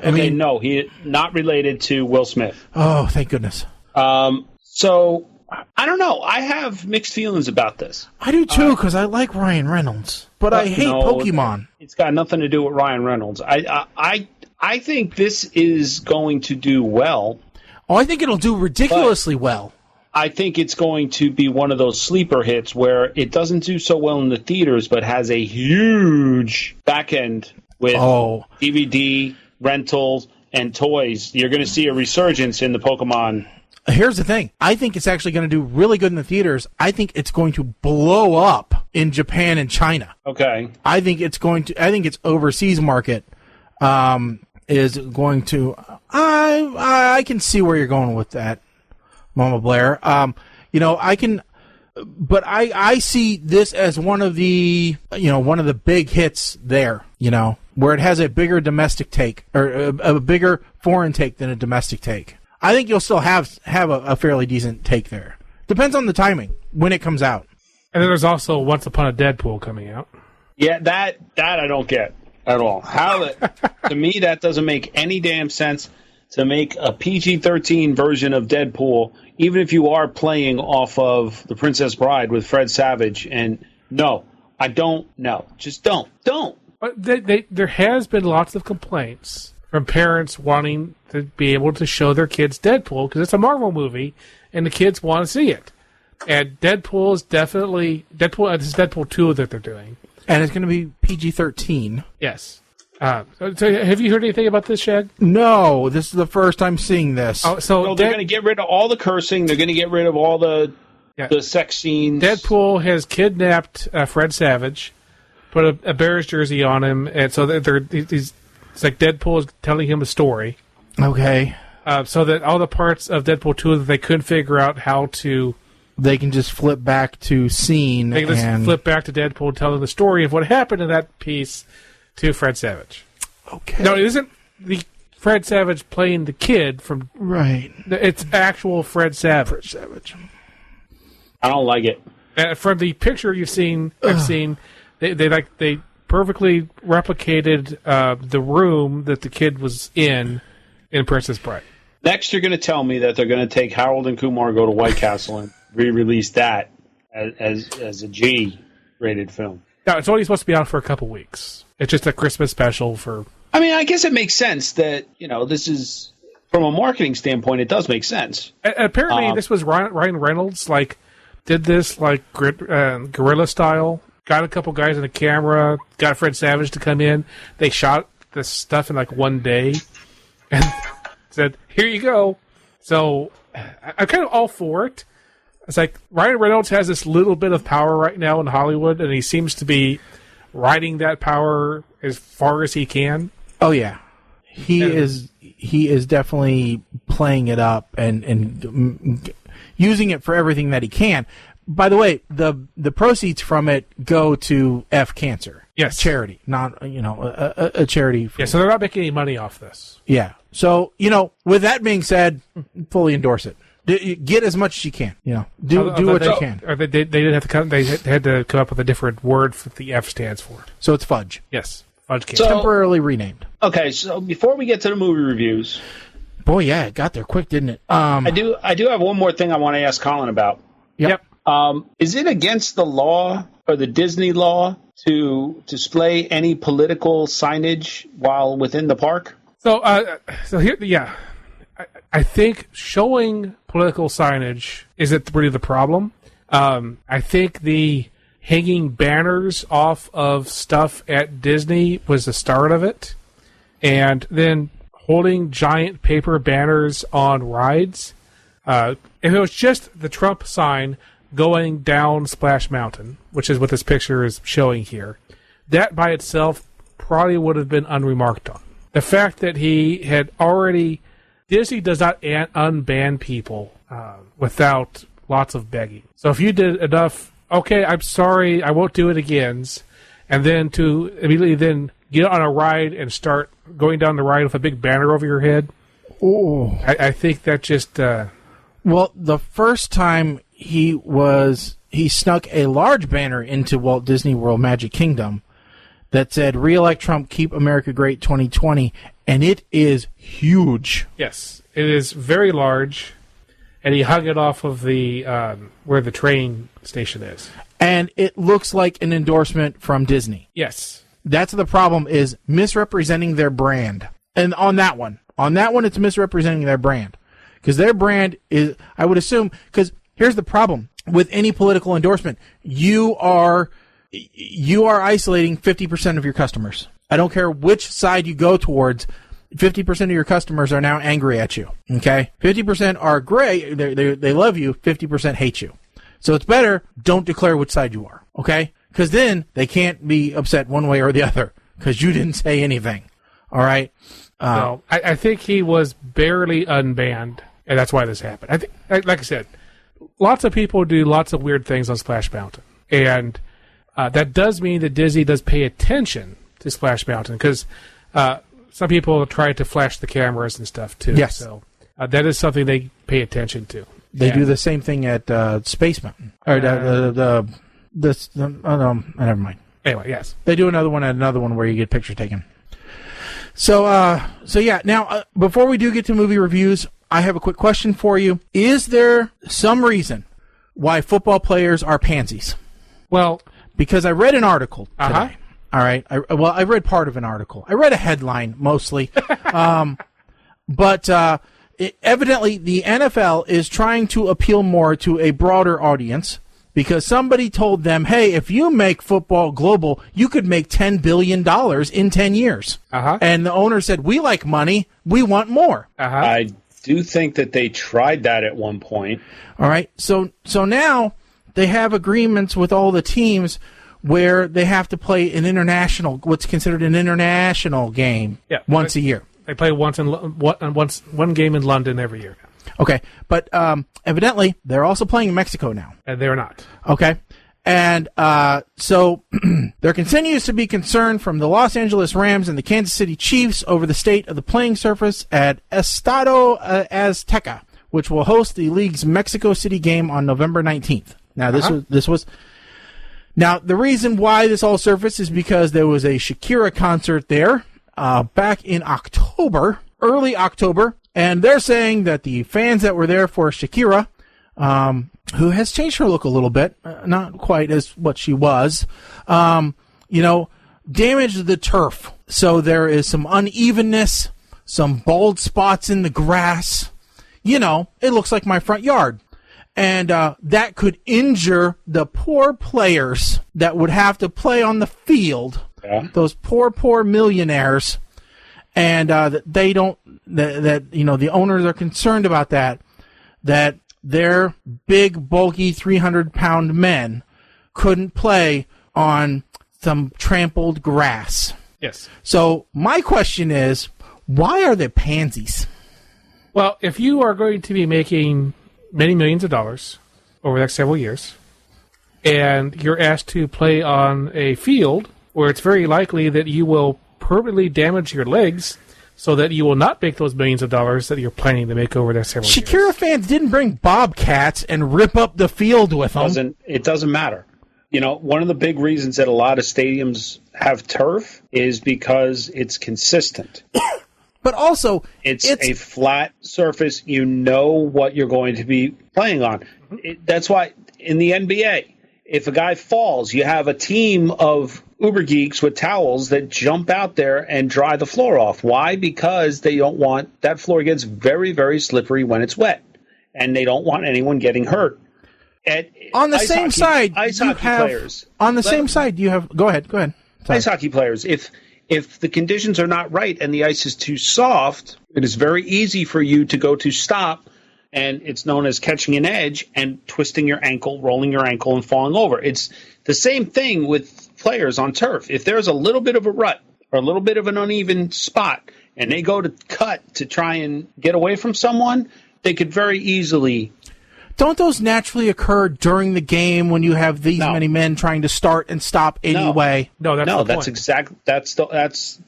No, he not related to Will Smith. Oh, thank goodness. So, I don't know. I have mixed feelings about this. I do too, because I like Ryan Reynolds, but I hate Pokemon. It's got nothing to do with Ryan Reynolds. I think this is going to do well. Oh, I think it'll do ridiculously well. I think it's going to be one of those sleeper hits where it doesn't do so well in the theaters, but has a huge back end with DVD, rentals, and toys. You're going to see a resurgence in the Pokemon. Here's the thing. I think it's actually going to do really good in the theaters. I think it's going to blow up in Japan and China. Okay. I think its overseas market is going to... I can see where you're going with that, Mama Blair. I can... But I see this as one of the big hits there, where it has a bigger domestic take, or a bigger foreign take than a domestic take. I think you'll still have a fairly decent take there. Depends on the timing, when it comes out. And then there's also Once Upon a Deadpool coming out. Yeah, that I don't get at all. To me, that doesn't make any damn sense to make a PG-13 version of Deadpool, even if you are playing off of The Princess Bride with Fred Savage. And no, I don't. No, just don't. But there has been lots of complaints from parents wanting to be able to show their kids Deadpool because it's a Marvel movie and the kids want to see it. And Deadpool is definitely... This is Deadpool 2 that they're doing. And it's going to be PG-13. Yes. So have you heard anything about this, Shag? No, this is the first time seeing this. Oh, so they're going to get rid of all the cursing. They're going to get rid of all the sex scenes. Deadpool has kidnapped Fred Savage, put a Bears jersey on him, and so it's like Deadpool is telling him a story. Okay. So that all the parts of Deadpool 2 that they couldn't figure out how to... They can just flip back to scene. They can just flip back to Deadpool telling the story of what happened in that piece to Fred Savage. Okay. No, it isn't the Fred Savage playing the kid from... Right. It's actual Fred Savage. I don't like it. From the picture I've seen, they perfectly replicated the room that the kid was in Princess Bride. Next, you're going to tell me that they're going to take Harold and Kumar Go to White Castle and re-release that as a G-rated film. No, it's only supposed to be out for a couple weeks. It's just a Christmas special for... I mean, I guess it makes sense that, this is... From a marketing standpoint, it does make sense. Apparently, this was Ryan Reynolds, did this, guerrilla style. Got a couple guys in a camera. Got Fred Savage to come in. They shot this stuff in, one day. And said, here you go. So, I'm kind of all for it. It's like, Ryan Reynolds has this little bit of power right now in Hollywood, and he seems to be riding that power as far as he can. Oh, yeah. He is definitely playing it up and using it for everything that he can. By the way, the proceeds from it go to F Cancer. Yes. Charity, not, a charity. Yeah, so they're not making any money off this. Yeah. So, with that being said, fully endorse it. Get as much as you can. Do what you can. Or they didn't have to come. They had to come up with a different word for the F stands for. So it's fudge. Yes, fudge cancer. Temporarily renamed. Okay, so before we get to the movie reviews, boy, yeah, it got there quick, didn't it? I do have one more thing I want to ask Colin about. Yep. Is it against the law or the Disney law to display any political signage while within the park? So here, yeah. I think showing political signage isn't really the problem. I think the hanging banners off of stuff at Disney was the start of it. And then holding giant paper banners on rides. If it was just the Trump sign going down Splash Mountain, which is what this picture is showing here, that by itself probably would have been unremarked on. The fact that he had already... Disney does not unban people without lots of begging. So if you did enough, okay, I'm sorry, I won't do it again, and then to immediately then get on a ride and start going down the ride with a big banner over your head, I think that just... Well, the first time he snuck a large banner into Walt Disney World Magic Kingdom that said, "Re-elect Trump, keep America great 2020," and it is huge. Yes, it is very large, and he hung it off of the where the train station is. And it looks like an endorsement from Disney. Yes. That's the problem, is misrepresenting their brand. And on that one, it's misrepresenting their brand. Because their brand is, I would assume, because here's the problem. With any political endorsement, you are isolating 50% of your customers. I don't care which side you go towards, 50% of your customers are now angry at you. Okay? 50% are great, they love you, 50% hate you. So it's better, don't declare which side you are. Okay? Because then they can't be upset one way or the other, because you didn't say anything. All right? No, I think he was barely unbanned, and that's why this happened. I think, like I said, lots of people do lots of weird things on Splash Mountain, and that does mean that Disney does pay attention to Splash Mountain, because some people try to flash the cameras and stuff too. Yes. So that is something they pay attention to. They do the same thing at Space Mountain. Or never mind. Anyway, yes. They do another one where you get picture taken. So yeah. Now, before we do get to movie reviews, I have a quick question for you. Is there some reason why football players are pansies? Well, because I read an article today. All right. I read part of an article. I read a headline mostly. But evidently the NFL is trying to appeal more to a broader audience because somebody told them, hey, if you make football global, you could make $10 billion in 10 years. And the owner said, we like money. We want more. I do think that they tried that at one point. All right. So now they have agreements with all the teams where they have to play an international, what's considered an international game once a year. They play one game in London every year. Okay, but evidently they're also playing in Mexico now. And they're not. Okay, and so there continues to be concern from the Los Angeles Rams and the Kansas City Chiefs over the state of the playing surface at Estadio Azteca, which will host the league's Mexico City game on November 19th. Now, this was... Now, the reason why this all surfaced is because there was a Shakira concert there back in October, early October, and they're saying that the fans that were there for Shakira, who has changed her look a little bit, not quite as what she was, damaged the turf. So there is some unevenness, some bald spots in the grass. It looks like my front yard. And that could injure the poor players that would have to play on the field. Yeah. Those poor millionaires, and they don't. The owners are concerned about that. That their big, bulky, 300-pound men couldn't play on some trampled grass. Yes. So my question is, why are they pansies? Well, if you are going to be making many millions of dollars over the next several years, and you're asked to play on a field where it's very likely that you will permanently damage your legs so that you will not make those millions of dollars that you're planning to make over the next several years. Shakira fans didn't bring bobcats and rip up the field with them. It doesn't matter. One of the big reasons that a lot of stadiums have turf is because it's consistent. But also, it's a flat surface. You know what you're going to be playing on. That's why in the NBA, if a guy falls, you have a team of uber geeks with towels that jump out there and dry the floor off. Why? Because they don't want that floor gets very, very slippery when it's wet, and they don't want anyone getting hurt. On the same side, you have. Go ahead. Sorry. Ice hockey players, If the conditions are not right and the ice is too soft, it is very easy for you to go to stop, and it's known as catching an edge and twisting your ankle, rolling your ankle, and falling over. It's the same thing with players on turf. If there's a little bit of a rut or a little bit of an uneven spot and they go to cut to try and get away from someone, they could very easily... Don't those naturally occur during the game when you have these many men trying to start and stop anyway? That's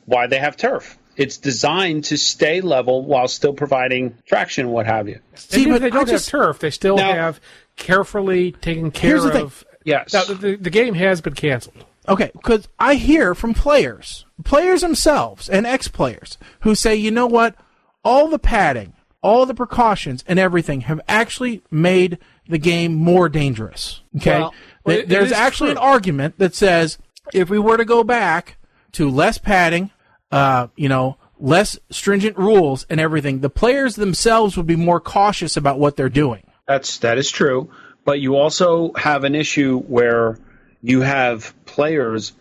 why they have turf. It's designed to stay level while still providing traction, what have you. See, but they don't have turf. They still have carefully taken care of. Yes. Now, the game has been canceled. Okay, because I hear from players themselves and ex-players who say, you know what, all the padding, all the precautions and everything have actually made the game more dangerous. Okay? Well, there's actually an argument that says if we were to go back to less padding, less stringent rules and everything, the players themselves would be more cautious about what they're doing. That is true. But you also have an issue where you have players.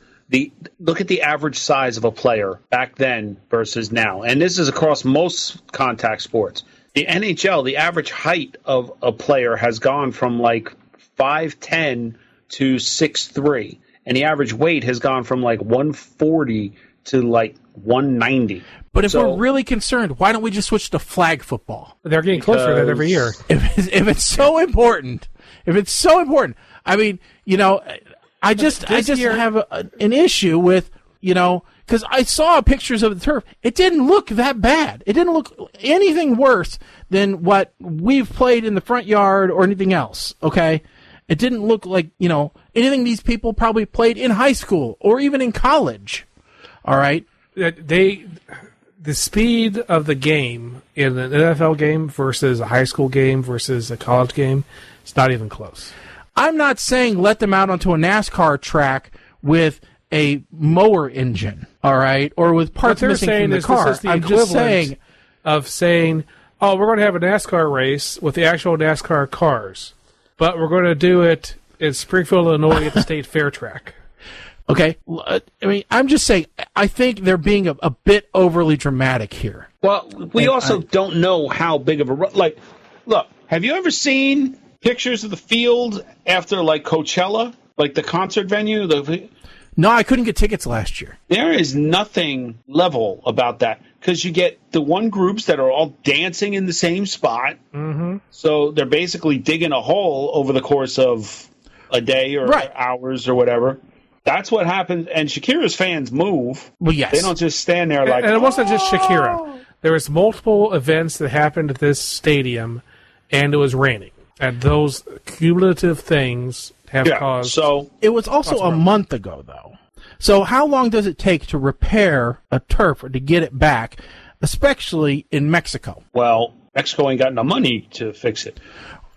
Look at the average size of a player back then versus now. And this is across most contact sports. The NHL, the average height of a player has gone from like 5'10" to 6'3", and the average weight has gone from like 140 to like 190. But if we're really concerned, why don't we just switch to flag football? They're getting closer to that every year. If it's so important, I mean, I just have an issue with, because I saw pictures of the turf. It didn't look that bad. It didn't look anything worse than what we've played in the front yard or anything else, okay? It didn't look like, anything these people probably played in high school or even in college, all right? The speed of the game in an NFL game versus a high school game versus a college game, it's not even close. I'm not saying let them out onto a NASCAR track with a mower engine, all right, or with parts missing from the car. This is the equivalent of saying, oh, we're going to have a NASCAR race with the actual NASCAR cars, but we're going to do it It's Springfield, Illinois at the State Fair track. Okay. I mean, I'm just saying, I think they're being a bit overly dramatic here. Well, we also don't know how big of a... Like, look, have you ever seen pictures of the field after, like, Coachella? Like the concert venue? No, I couldn't get tickets last year. There is nothing level about that because you get the one groups that are all dancing in the same spot. Mm-hmm. So they're basically digging a hole over the course of a day or hours or whatever. That's what happens. And Shakira's fans move. Well, yes. They don't just stand there like... And it wasn't just Shakira. There was multiple events that happened at this stadium, and it was raining. And those cumulative things have caused... So it was also a month ago, though. So how long does it take to repair a turf or to get it back, especially in Mexico? Well, Mexico ain't got no money to fix it.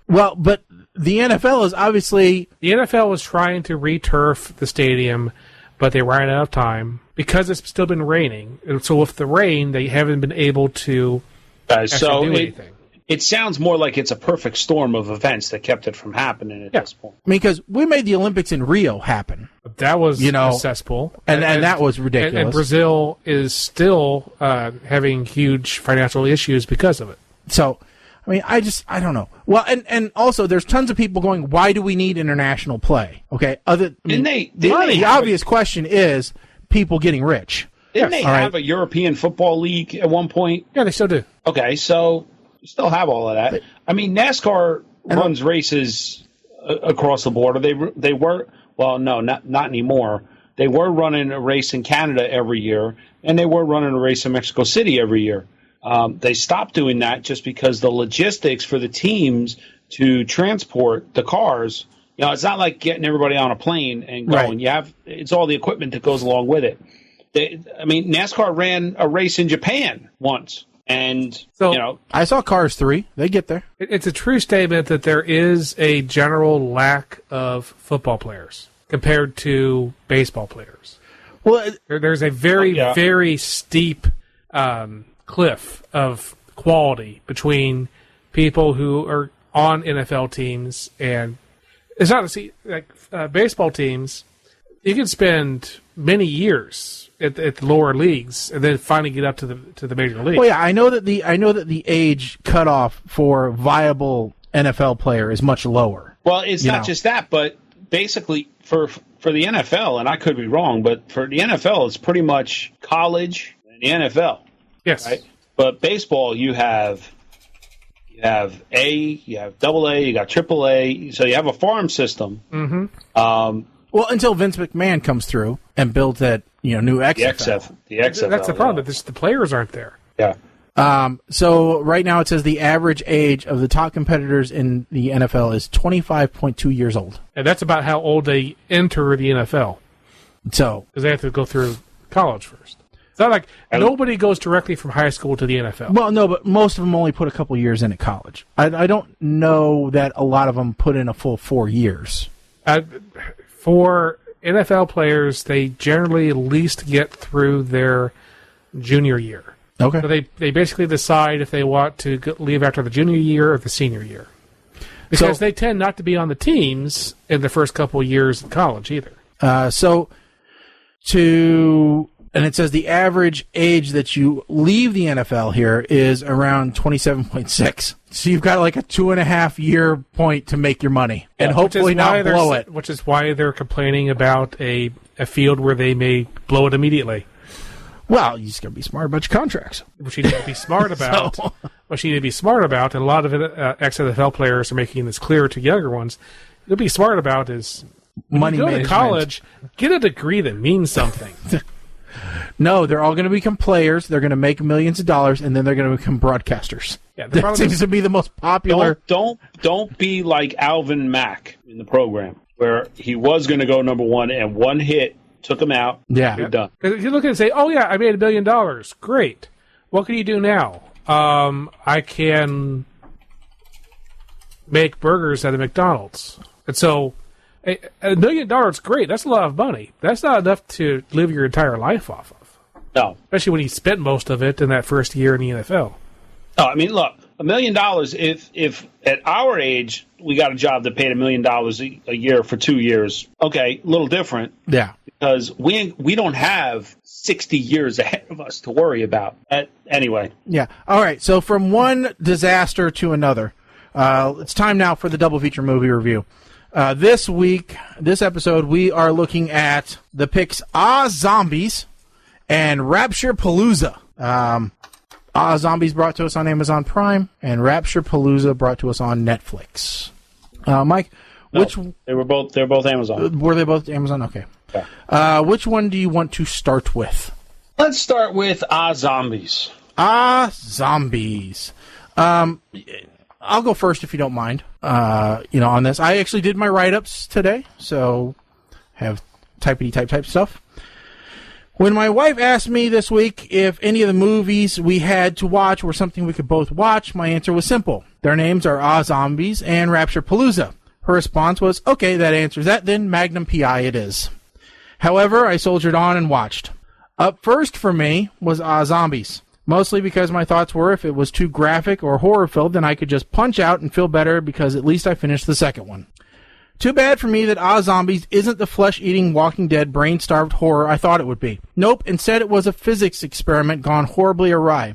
Well, but the NFL is obviously... The NFL was trying to re-turf the stadium, but they ran out of time because it's still been raining. And so with the rain, they haven't been able to do anything. It sounds more like it's a perfect storm of events that kept it from happening at this point. I mean, because we made the Olympics in Rio happen. That was a cesspool. And that was ridiculous. And Brazil is still having huge financial issues because of it. So, I mean, I don't know. Well, and also there's tons of people going, why do we need international play? Okay. The obvious question is people getting rich. Didn't they have a European football league at one point? Yeah, they still do. Okay, so you still have all of that. I mean, NASCAR runs races across the border. They were, well, no, not anymore. They were running a race in Canada every year, and they were running a race in Mexico City every year. They stopped doing that just because the logistics for the teams to transport the cars, it's not like getting everybody on a plane and going. Right. It's all the equipment that goes along with it. NASCAR ran a race in Japan once. And, I saw Cars 3. They get there. It's a true statement that there is a general lack of football players compared to baseball players. Well, there's a very steep cliff of quality between people who are on NFL teams and it's not baseball teams. You can spend many years at the lower leagues and then finally get up to the major league. Well, yeah, I know that the age cutoff for viable NFL player is much lower. Well, it's not just that, but basically for the NFL, and I could be wrong, but for the NFL, it's pretty much college and the NFL. Yes. Right? But baseball, you have A, you have AA, you got AAA, so you have a farm system. Mm-hmm. Well, until Vince McMahon comes through and builds that new XFL. The XFL. That's the problem. The players aren't there. Yeah. So right now it says the average age of the top competitors in the NFL is 25.2 years old. And that's about how old they enter the NFL. So because they have to go through college first. It's not like nobody goes directly from high school to the NFL. Well, no, but most of them only put a couple years in at college. I don't know that a lot of them put in a full 4 years. For NFL players, they generally at least get through their junior year. Okay. So they basically decide if they want to leave after the junior year or the senior year. Because they tend not to be on the teams in the first couple of years in college either. And it says the average age that you leave the NFL here is around 27.6. So you've got like a 2.5 year point to make your money and hopefully not blow it. Which is why they're complaining about a field where they may blow it immediately. Well, you just got to be smart about your contracts. Which you need to be smart about. What you need to be smart about, and a lot of ex-NFL players are making this clear to younger ones, to be smart about is when you go to college, get a degree that means something. No, they're all going to become players. They're going to make millions of dollars, and then they're going to become broadcasters. Yeah, that seems to be the most popular. Don't be like Alvin Mack in the program, where he was going to go number one, and one hit took him out. Yeah, you're done. You look at it and say, "Oh yeah, I made $1 billion. Great. What can you do now? I can make burgers at a McDonald's." And so, $1 million, great. That's a lot of money. That's not enough to live your entire life off of. No. Especially when you spent most of it in that first year in the NFL. No, I mean, look, $1 million, if at our age we got a job that paid $1 million a year for 2 years, okay, a little different. Yeah. Because we don't have 60 years ahead of us to worry about. Anyway. Yeah. All right. So from one disaster to another, it's time now for the double feature movie review. This episode, we are looking at the picks Zombies and Rapture Palooza. Zombies brought to us on Amazon Prime, and Rapture Palooza brought to us on Netflix. Mike, they're both Amazon. Were they both Amazon? Okay. Yeah. Which one do you want to start with? Let's start with Zombies. Zombies. I'll go first if you don't mind. On this, I actually did my write-ups today, so have type stuff. When my wife asked me this week if any of the movies we had to watch were something we could both watch, my answer was simple. Their names are Zombies and Rapture Palooza. Her response was, okay, that answers that, then Magnum P.I. it is. However, I soldiered on and watched. Up first for me was Zombies. Mostly because my thoughts were if it was too graphic or horror-filled, then I could just punch out and feel better because at least I finished the second one. Too bad for me that Zombies isn't the flesh-eating Walking Dead brain-starved horror I thought it would be. Nope, instead it was a physics experiment gone horribly awry.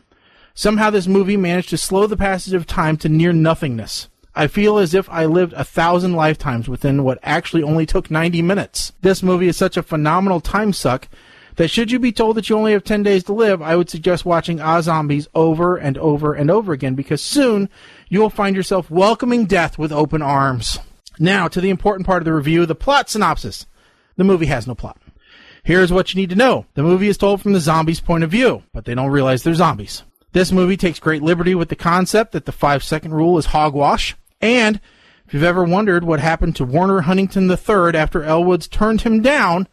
Somehow this movie managed to slow the passage of time to near nothingness. I feel as if I lived 1,000 lifetimes within what actually only took 90 minutes. This movie is such a phenomenal time suck that should you be told that you only have 10 days to live, I would suggest watching Zombies over and over and over again, because soon you will find yourself welcoming death with open arms. Now, to the important part of the review, the plot synopsis. The movie has no plot. Here's what you need to know. The movie is told from the zombies' point of view, but they don't realize they're zombies. This movie takes great liberty with the concept that the 5-second rule is hogwash, and if you've ever wondered what happened to Warner Huntington III after Elwoods turned him down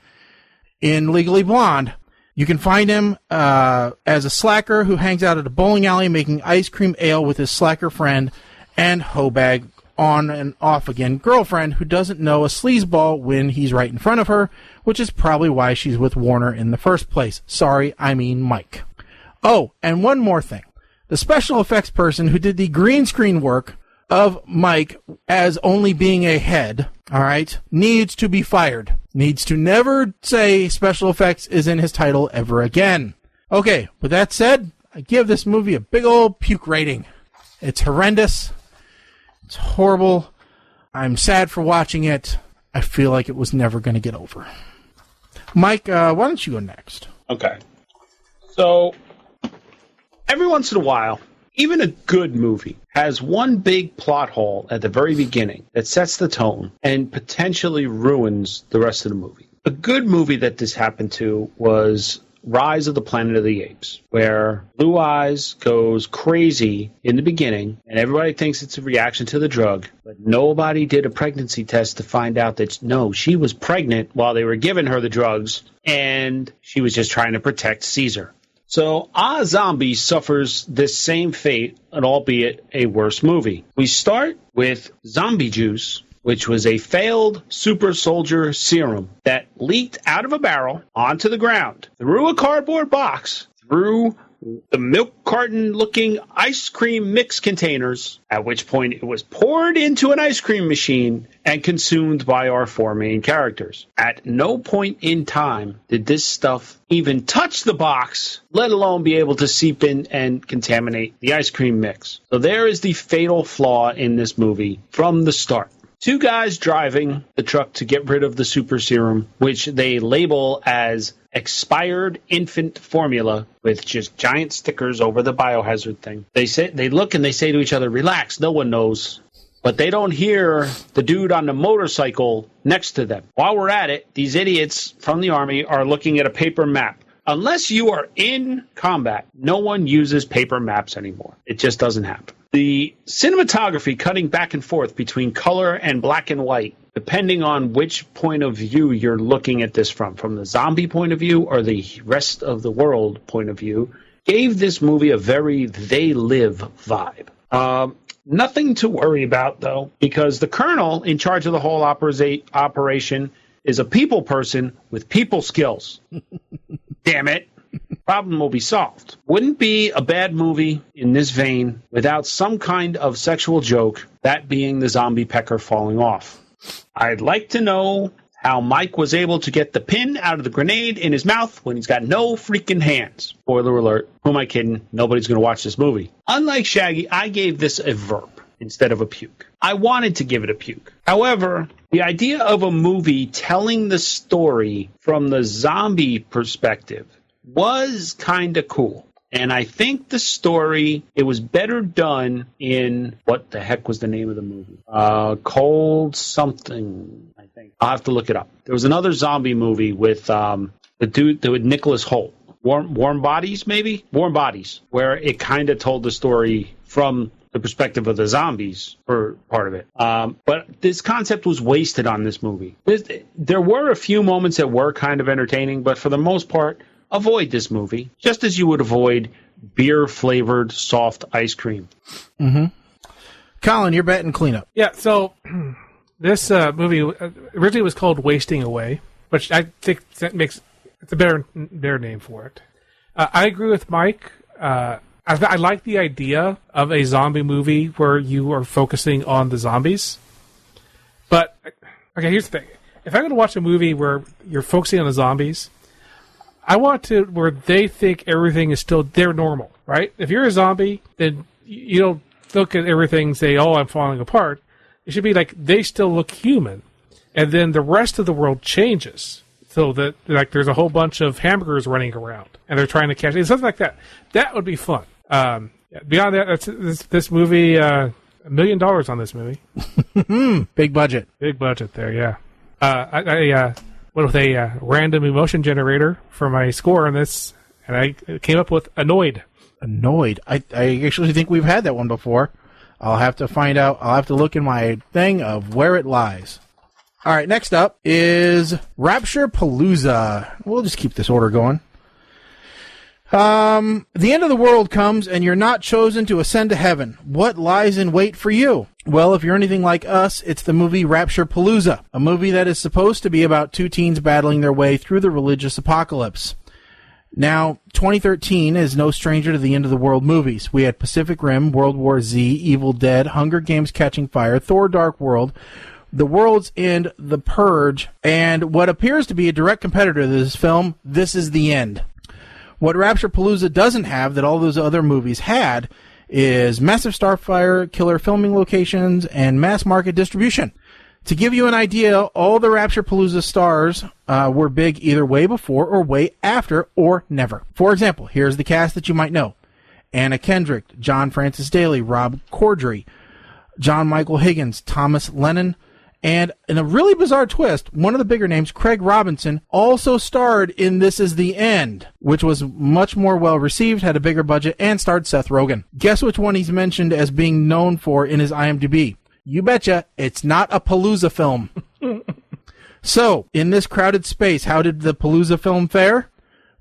in Legally Blonde, you can find him as a slacker who hangs out at a bowling alley making ice cream ale with his slacker friend and Hobag on and off again girlfriend who doesn't know a sleazeball when he's right in front of her, which is probably why she's with Warner in the first place. Sorry, I mean Mike. Oh, and one more thing. The special effects person who did the green screen work of Mike as only being a head, all right, needs to be fired. Needs to never say special effects is in his title ever again. Okay, with that said, I give this movie a big old puke rating. It's horrendous. It's horrible. I'm sad for watching it. I feel like it was never going to get over. Mike, why don't you go next? Okay. So, every once in a while, even a good movie has one big plot hole at the very beginning that sets the tone and potentially ruins the rest of the movie. A good movie that this happened to was Rise of the Planet of the Apes, where Blue Eyes goes crazy in the beginning, and everybody thinks it's a reaction to the drug, but nobody did a pregnancy test to find out that, no, she was pregnant while they were giving her the drugs, and she was just trying to protect Caesar. So, Zombie suffers this same fate, and albeit a worse movie. We start with Zombie Juice, which was a failed super soldier serum that leaked out of a barrel onto the ground, through a cardboard box, through the milk carton-looking ice cream mix containers, at which point it was poured into an ice cream machine and consumed by our four main characters. At no point in time did this stuff even touch the box, let alone be able to seep in and contaminate the ice cream mix. So there is the fatal flaw in this movie from the start. Two guys driving the truck to get rid of the super serum, which they label as expired infant formula with just giant stickers over the biohazard thing. They look and they say to each other, relax, no one knows. But they don't hear the dude on the motorcycle next to them. While we're at it, these idiots from the army are looking at a paper map. Unless you are in combat, no one uses paper maps anymore. It just doesn't happen. The cinematography cutting back and forth between color and black and white, depending on which point of view you're looking at this from the zombie point of view or the rest of the world point of view, gave this movie a very They Live vibe. Nothing to worry about, though, because the colonel in charge of the whole operation is a people person with people skills. Damn it. problem will be solved. Wouldn't be a bad movie in this vein without some kind of sexual joke, that being the zombie pecker falling off. I'd like to know how Mike was able to get the pin out of the grenade in his mouth when he's got no freaking hands. Spoiler alert. Who am I kidding? Nobody's going to watch this movie. Unlike Shaggy, I gave this a verb instead of a puke. I wanted to give it a puke. However, the idea of a movie telling the story from the zombie perspective was kind of cool. And I think the story, it was better done in, what the heck was the name of the movie? Cold something, I think. I'll have to look it up. There was another zombie movie with the dude, with Nicholas Hoult. Warm Bodies, maybe? Warm Bodies, where it kind of told the story from the perspective of the zombies for part of it. But this concept was wasted on this movie. There were a few moments that were kind of entertaining, but for the most part, avoid this movie, just as you would avoid beer-flavored soft ice cream. Mm-hmm. Colin, you're betting cleanup. Yeah, so this movie originally was called Wasting Away, which I think that makes it's a better name for it. I agree with Mike. I like the idea of a zombie movie where you are focusing on the zombies. But, okay, here's the thing. If I'm going to watch a movie where you're focusing on the zombies, I want to where they think everything is still their normal, right? If you're a zombie, then you don't look at everything and say, oh, I'm falling apart. It should be like they still look human. And then the rest of the world changes. So that like there's a whole bunch of hamburgers running around and they're trying to catch it. Something like that. That would be fun. Beyond that, that's this movie, $1 million on this movie. Big budget. Big budget there, yeah. I went with a random emotion generator for my score on this, and I came up with Annoyed. Annoyed. I actually think we've had that one before. I'll have to find out. I'll have to look in my thing of where it lies. All right, next up is Rapture Palooza. We'll just keep this order going. The end of the world comes and you're not chosen to ascend to heaven. What lies in wait for you? Well, if you're anything like us, it's the movie Rapture Palooza, a movie that is supposed to be about two teens battling their way through the religious apocalypse. Now, 2013 is no stranger to the end of the world movies. We had Pacific Rim, World War Z, Evil Dead, Hunger Games Catching Fire, Thor Dark World, The World's End, The Purge, and what appears to be a direct competitor to this film, This Is the End. What Rapture Palooza doesn't have that all those other movies had is massive starfire, killer filming locations, and mass market distribution. To give you an idea, all the Rapture Palooza stars were big either way before or way after or never. For example, here's the cast that you might know. Anna Kendrick, John Francis Daley, Rob Corddry, John Michael Higgins, Thomas Lennon, and in a really bizarre twist, one of the bigger names, Craig Robinson, also starred in This Is the End, which was much more well-received, had a bigger budget, and starred Seth Rogen. Guess which one he's mentioned as being known for in his IMDb? You betcha, it's not a Palooza film. So, in this crowded space, how did the Palooza film fare?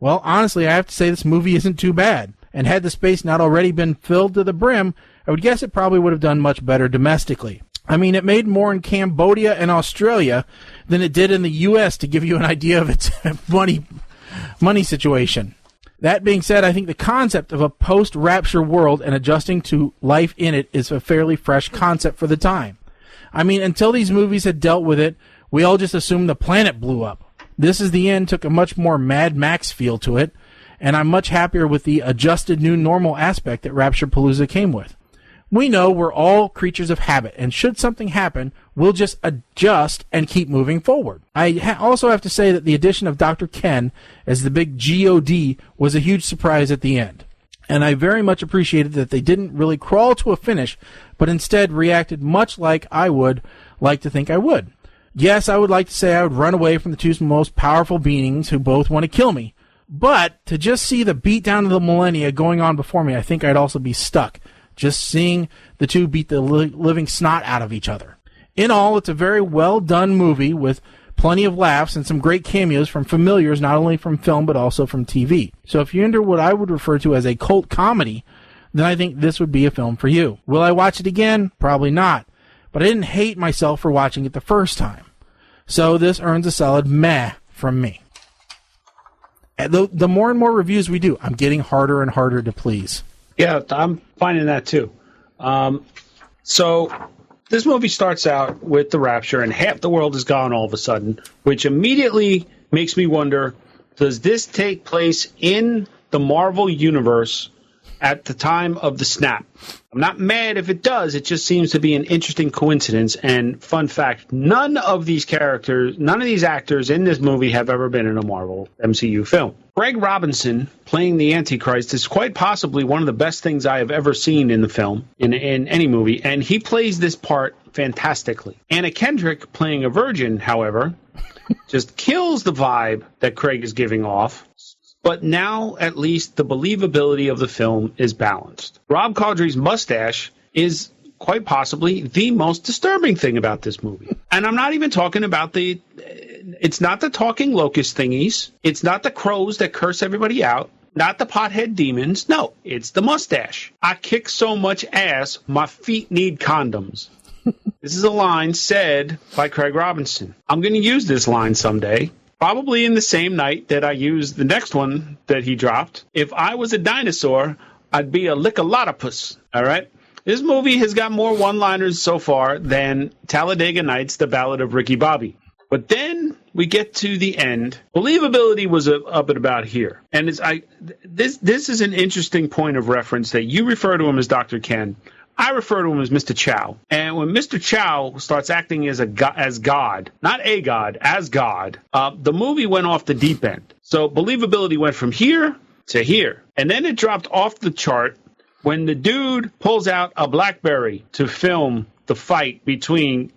Well, honestly, I have to say this movie isn't too bad. And had the space not already been filled to the brim, I would guess it probably would have done much better domestically. I mean, it made more in Cambodia and Australia than it did in the U.S., to give you an idea of its money situation. That being said, I think the concept of a post-rapture world and adjusting to life in it is a fairly fresh concept for the time. I mean, until these movies had dealt with it, we all just assumed the planet blew up. This Is the End took a much more Mad Max feel to it, and I'm much happier with the adjusted new normal aspect that Rapture Palooza came with. We know we're all creatures of habit, and should something happen, we'll just adjust and keep moving forward. I also have to say that the addition of Dr. Ken as the big G.O.D. was a huge surprise at the end. And I very much appreciated that they didn't really crawl to a finish, but instead reacted much like I would like to think I would. Yes, I would like to say I would run away from the two most powerful beings who both want to kill me. But to just see the beatdown of the millennia going on before me, I think I'd also be stuck. Just seeing the two beat the living snot out of each other. In all, it's a very well-done movie with plenty of laughs and some great cameos from familiars, not only from film but also from TV. So if you're into what I would refer to as a cult comedy, then I think this would be a film for you. Will I watch it again? Probably not. But I didn't hate myself for watching it the first time. So this earns a solid meh from me. The more and more reviews we do, I'm getting harder and harder to please. Yeah, I'm finding that too. So this movie starts out with the rapture, and half the world is gone all of a sudden, which immediately makes me wonder, does this take place in the Marvel Universe at the time of the snap? I'm not mad if it does. It just seems to be an interesting coincidence. And fun fact, none of these actors in this movie have ever been in a Marvel MCU film. Greg Robinson playing the Antichrist is quite possibly one of the best things I have ever seen in the film, in any movie, and he plays this part fantastically. Anna Kendrick playing a virgin, however, just kills the vibe that Craig is giving off. But now, at least, the believability of the film is balanced. Rob Corddry's mustache is quite possibly the most disturbing thing about this movie. And I'm not even talking about it's not the talking locust thingies. It's not the crows that curse everybody out. Not the pothead demons. No, it's the mustache. I kick so much ass, my feet need condoms. This is a line said by Craig Robinson. I'm going to use this line someday. Probably in the same night that I use the next one that he dropped. If I was a dinosaur, I'd be a lickalotopus. All right? This movie has got more one-liners so far than Talladega Nights, The Ballad of Ricky Bobby. But then we get to the end. Believability was up at about here. And this is an interesting point of reference that you refer to him as Dr. Ken. I refer to him as Mr. Chow. And when Mr. Chow starts acting as God, not a God, as God, the movie went off the deep end. So believability went from here to here. And then it dropped off the chart when the dude pulls out a BlackBerry to film the fight between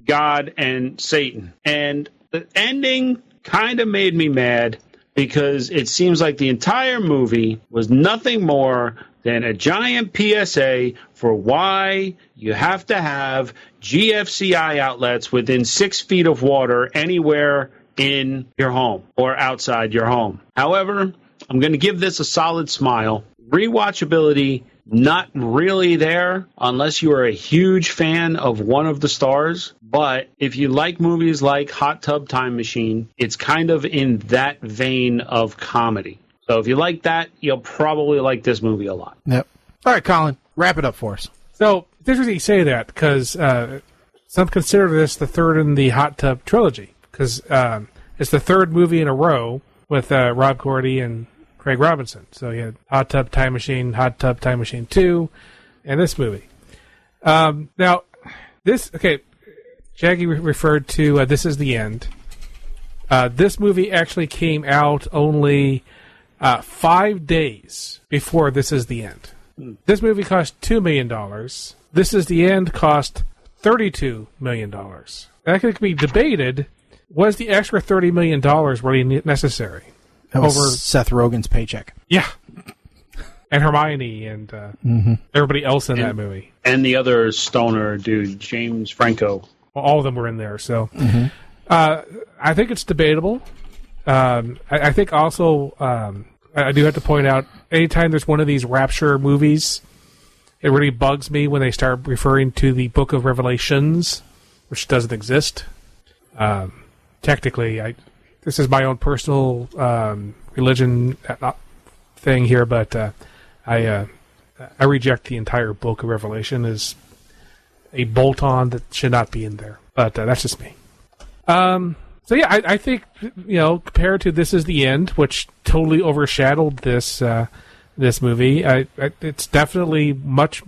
God and Satan. And the ending kind of made me mad because it seems like the entire movie was nothing more than a giant PSA for why you have to have GFCI outlets within 6 feet of water anywhere in your home or outside your home. However, I'm going to give this a solid smile. Rewatchability, not really there unless you are a huge fan of one of the stars. But if you like movies like Hot Tub Time Machine, it's kind of in that vein of comedy. So if you like that, you'll probably like this movie a lot. Yep. All right, Colin, wrap it up for us. So it's interesting you say that because some consider this the third in the Hot Tub trilogy because it's the third movie in a row with Rob Corddry and Craig Robinson. So you had Hot Tub Time Machine 2, and this movie. Now, Jackie referred to This Is the End. This movie actually came out only 5 days before This Is the End. This movie cost $2 million. This Is the End cost $32 million. That could be debated. Was the extra $30 million really necessary? That was Seth Rogen's paycheck. Yeah. And Hermione and everybody else in that movie. And the other stoner dude, James Franco. Well, all of them were in there. So I think it's debatable. I think also I do have to point out, anytime there's one of these Rapture movies, it really bugs me when they start referring to the Book of Revelations, which doesn't exist. Technically, this is my own personal religion thing here, but I reject the entire Book of Revelation as a bolt-on that should not be in there. But that's just me. So yeah, I think, compared to This Is the End, which totally overshadowed this movie, it's definitely much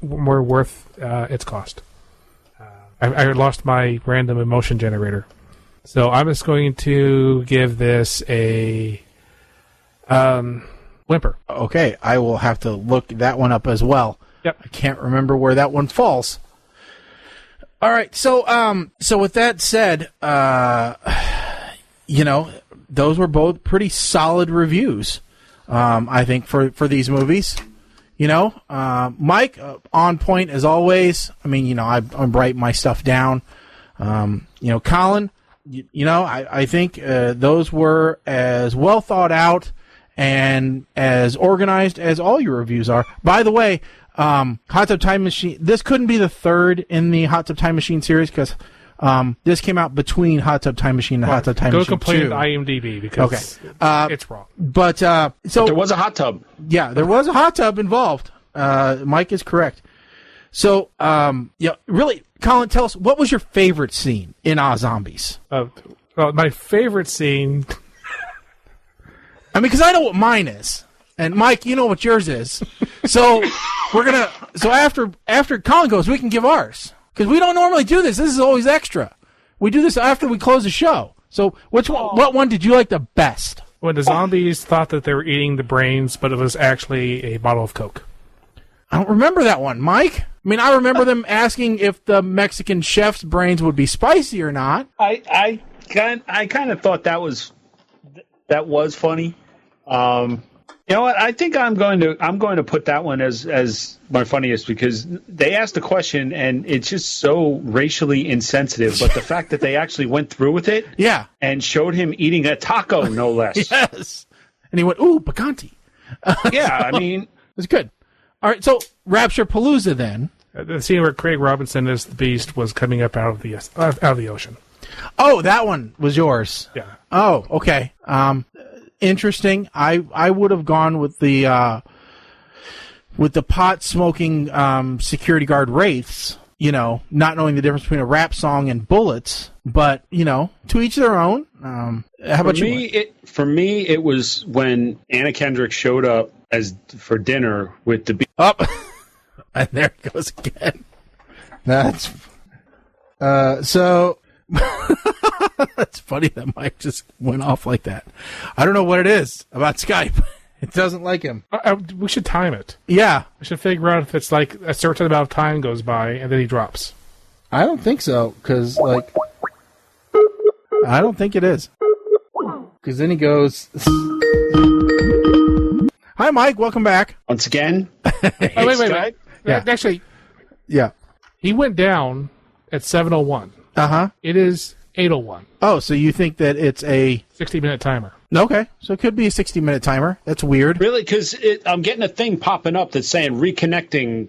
more worth its cost. I lost my random emotion generator, so I'm just going to give this a whimper. Okay, I will have to look that one up as well. Yep, I can't remember where that one falls. All right, so with that said, those were both pretty solid reviews, I think, for these movies. Mike, on point as always. I mean, I'm writing my stuff down. Colin, I think those were as well thought out and as organized as all your reviews are. By the way, Hot Tub Time Machine, this couldn't be the third in the Hot Tub Time Machine series because This came out between Hot Tub Time Machine and Hot Tub Time Machine 2. Go complain to IMDb because it's wrong. But there was a hot tub. Yeah, there was a hot tub involved. Mike is correct. So, really, Colin, tell us, what was your favorite scene in Zombies? Well, my favorite scene... I mean, because I know what mine is. And Mike, you know what yours is. So, after Colin goes, we can give ours. Because we don't normally do this. This is always extra. We do this after we close the show. So, what one did you like the best? When the zombies thought that they were eating the brains, but it was actually a bottle of Coke. I don't remember that one, Mike. I mean, I remember them asking if the Mexican chef's brains would be spicy or not. I kind of thought that was funny. You know what? I think I'm going to put that one as my funniest because they asked a question and it's just so racially insensitive. But the fact that they actually went through with it, and showed him eating a taco, no less. Yes, and he went, "Ooh, picante." Yeah, I mean, it's good. All right, so Rapture Palooza then. The scene where Craig Robinson as the Beast was coming up out of the ocean. Oh, that one was yours. Yeah. Oh, okay. Interesting. I would have gone with the pot smoking security guard wraiths. You know, not knowing the difference between a rap song and bullets, but you know, to each their own. How about you? For me, it was when Anna Kendrick showed up for dinner with the Beast. Up, and there it goes again. That's so. That's funny that Mike just went off like that. I don't know what it is about Skype. It doesn't like him. We should time it. Yeah. We should figure out if it's like a certain amount of time goes by and then he drops. I don't think so, because, I don't think it is. Because then he goes... Hi, Mike. Welcome back. Once again. Wait. Yeah. Actually, yeah. He went down at 7:01. Uh-huh. It is 8:01. Oh, so you think that it's a 60-minute timer? Okay, so it could be a 60-minute timer. That's weird. Really, because I'm getting a thing popping up that's saying reconnecting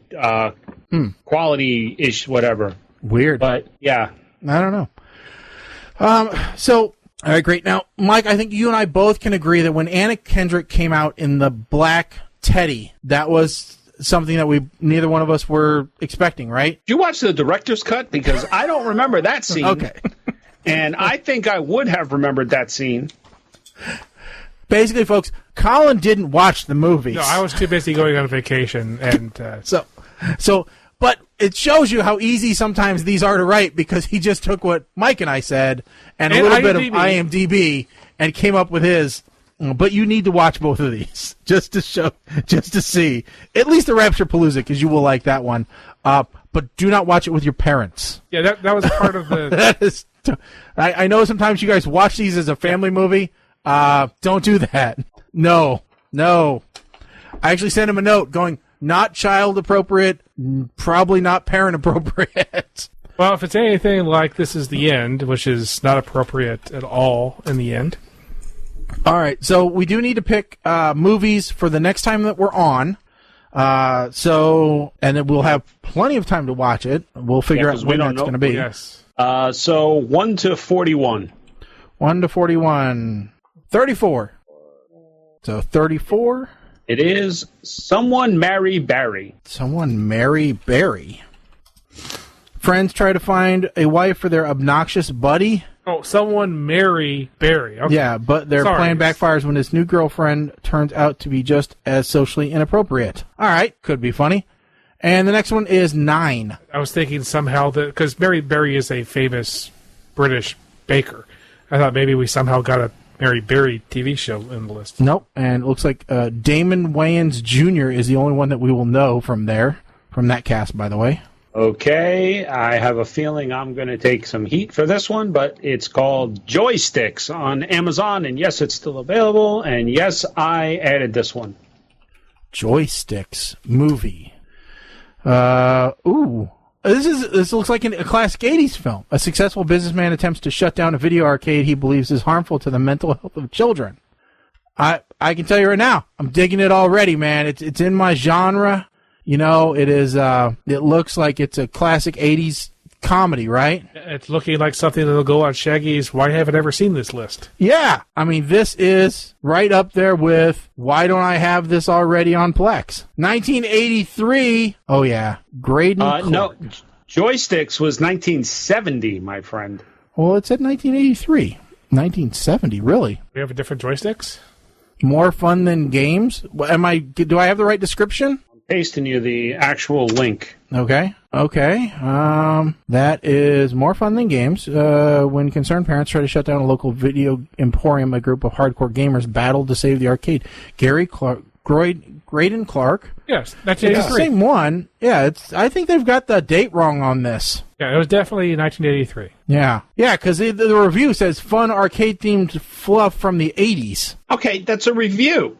quality-ish, whatever. Weird. But, yeah. I don't know. So, all right, great. Now, Mike, I think you and I both can agree that when Anna Kendrick came out in the black teddy, that was something that neither one of us were expecting, right? Did you watch the director's cut? Because I don't remember that scene. Okay. And I think I would have remembered that scene. Basically, folks, Colin didn't watch the movies. No, I was too busy going on vacation, and but it shows you how easy sometimes these are to write because he just took what Mike and I said and a little bit of IMDb and came up with his. But you need to watch both of these just to see at least the Rapture Palooza because you will like that one. But do not watch it with your parents. Yeah, that was part of the. That is. I know sometimes you guys watch these as a family movie. Don't do that. No. I actually sent him a note going, not child appropriate, probably not parent appropriate. Well, if it's anything like This Is the End, which is not appropriate at all in the end. All right, so we do need to pick movies for the next time that we're on. And then we'll have plenty of time to watch it. We'll figure out when that's going to be. Yes. So 1 to 41. 1 to 41. 34. So 34. It is Someone Marry Barry. Someone Marry Barry. Friends try to find a wife for their obnoxious buddy. Oh, Someone Marry Barry. Okay. Yeah, but their plan backfires when his new girlfriend turns out to be just as socially inappropriate. All right, could be funny. And the next one is 9. I was thinking somehow that, because Mary Berry is a famous British baker, I thought maybe we somehow got a Mary Berry TV show in the list. Nope, and it looks like Damon Wayans Jr. is the only one that we will know from that cast, by the way. Okay, I have a feeling I'm going to take some heat for this one, but it's called Joysticks on Amazon, and yes, it's still available, and yes, I added this one. Joysticks movie. This looks like a classic 80s film. A successful businessman attempts to shut down a video arcade he believes is harmful to the mental health of children. I can tell you right now, I'm digging it already, man. It's in my genre. You know, it is. It looks like it's a classic 80s comedy, right? It's looking like something that'll go on Shaggy's Why Haven't I Ever Seen This list. Yeah. I mean, this is right up there with Why Don't I Have This Already on Plex? 1983. Oh, yeah. Graydon Clark. No, Joysticks was 1970, my friend. Well, it said 1983. 1970, really? We have a different joysticks? More fun than games? Do I have the right description? I'm pasting you the actual link. Okay. That is more fun than games. When concerned parents try to shut down a local video emporium, a group of hardcore gamers battled to save the arcade. Gary Clark, Graydon Clark. Yes, that's it's the same one. Yeah, I think they've got the date wrong on this. Yeah, it was definitely 1983. Yeah, because the review says fun arcade-themed fluff from the 80s. Okay, that's a review.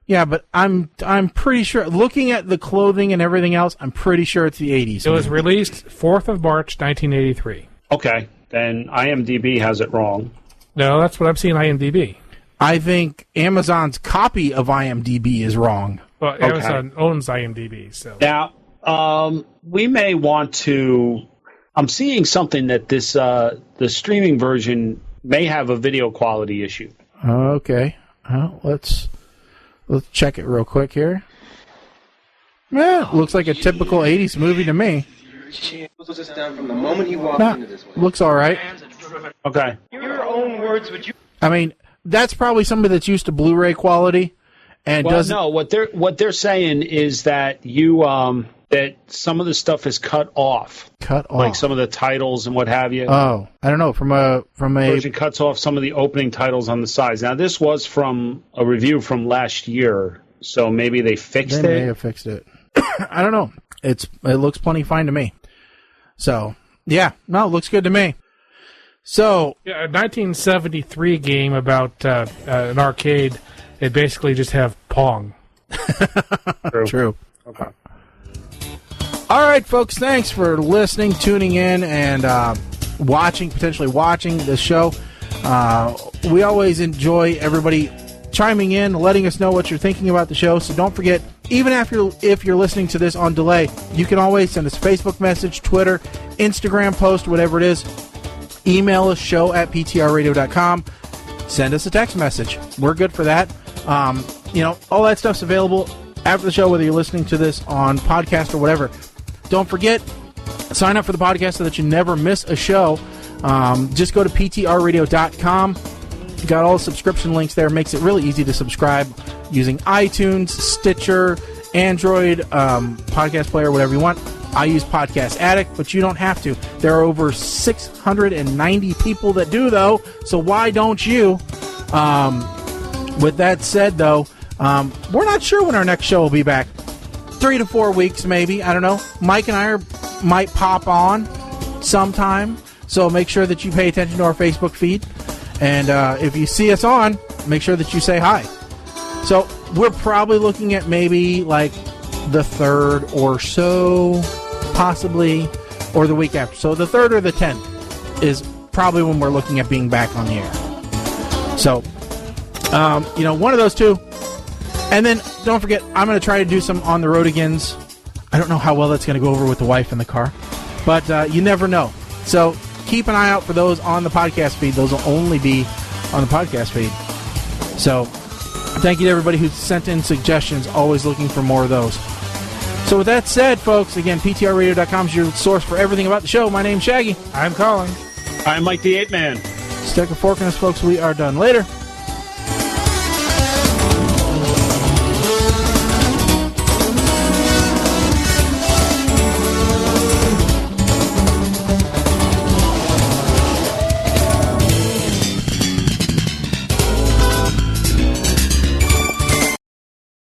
Yeah, but I'm pretty sure, looking at the clothing and everything else, I'm pretty sure it's the 80s. It was released 4th of March, 1983. Okay, then IMDb has it wrong. No, that's what I'm seeing IMDb. I think Amazon's copy of IMDb is wrong. Well, Amazon owns IMDb, so. Now, we may want to... I'm seeing something that this the streaming version may have a video quality issue. Okay. Well, let's check it real quick here. Yeah, looks like a typical 80s movie to me. Looks all right. Okay. Your own words, would you? I mean, that's probably somebody that's used to Blu-ray quality and doesn't. No, what they're saying is that that some of the stuff is cut off. Like some of the titles and what have you. Oh, I don't know. From a version cuts off some of the opening titles on the sides. Now this was from a review from last year, so maybe they fixed it. They may have fixed it. I don't know. It looks plenty fine to me. So yeah, no, it looks good to me. So yeah, a 1973 game about an arcade. They basically just have Pong. True. Okay. All right, folks, thanks for listening, tuning in, and potentially watching the show. We always enjoy everybody chiming in, letting us know what you're thinking about the show. So don't forget, even if you're listening to this on delay, you can always send us a Facebook message, Twitter, Instagram post, whatever it is. Email us, show@ptrradio.com. Send us a text message. We're good for that. All that stuff's available after the show, whether you're listening to this on podcast or whatever. Don't forget, sign up for the podcast so that you never miss a show. Just go to ptrradio.com. Got all the subscription links there. Makes it really easy to subscribe using iTunes, Stitcher, Android, podcast player, whatever you want. I use Podcast Addict, but you don't have to. There are over 690 people that do, though, so why don't you? With that said, though, we're not sure when our next show will be back. 3 to 4 weeks, maybe. I don't know. Mike and I might pop on sometime, so make sure that you pay attention to our Facebook feed. And if you see us on, make sure that you say hi. So we're probably looking at maybe like the 3rd or so, possibly, or the week after. So the 3rd or the 10th is probably when we're looking at being back on the air. So, one of those two. And then, don't forget, I'm going to try to do some on the road agains. I don't know how well that's going to go over with the wife in the car. But you never know. So keep an eye out for those on the podcast feed. Those will only be on the podcast feed. So thank you to everybody who sent in suggestions. Always looking for more of those. So with that said, folks, again, PTRradio.com is your source for everything about the show. My name's Shaggy. I'm Colin. I'm Mike the Ape Man. Stick a fork in us, folks. We are done. Later.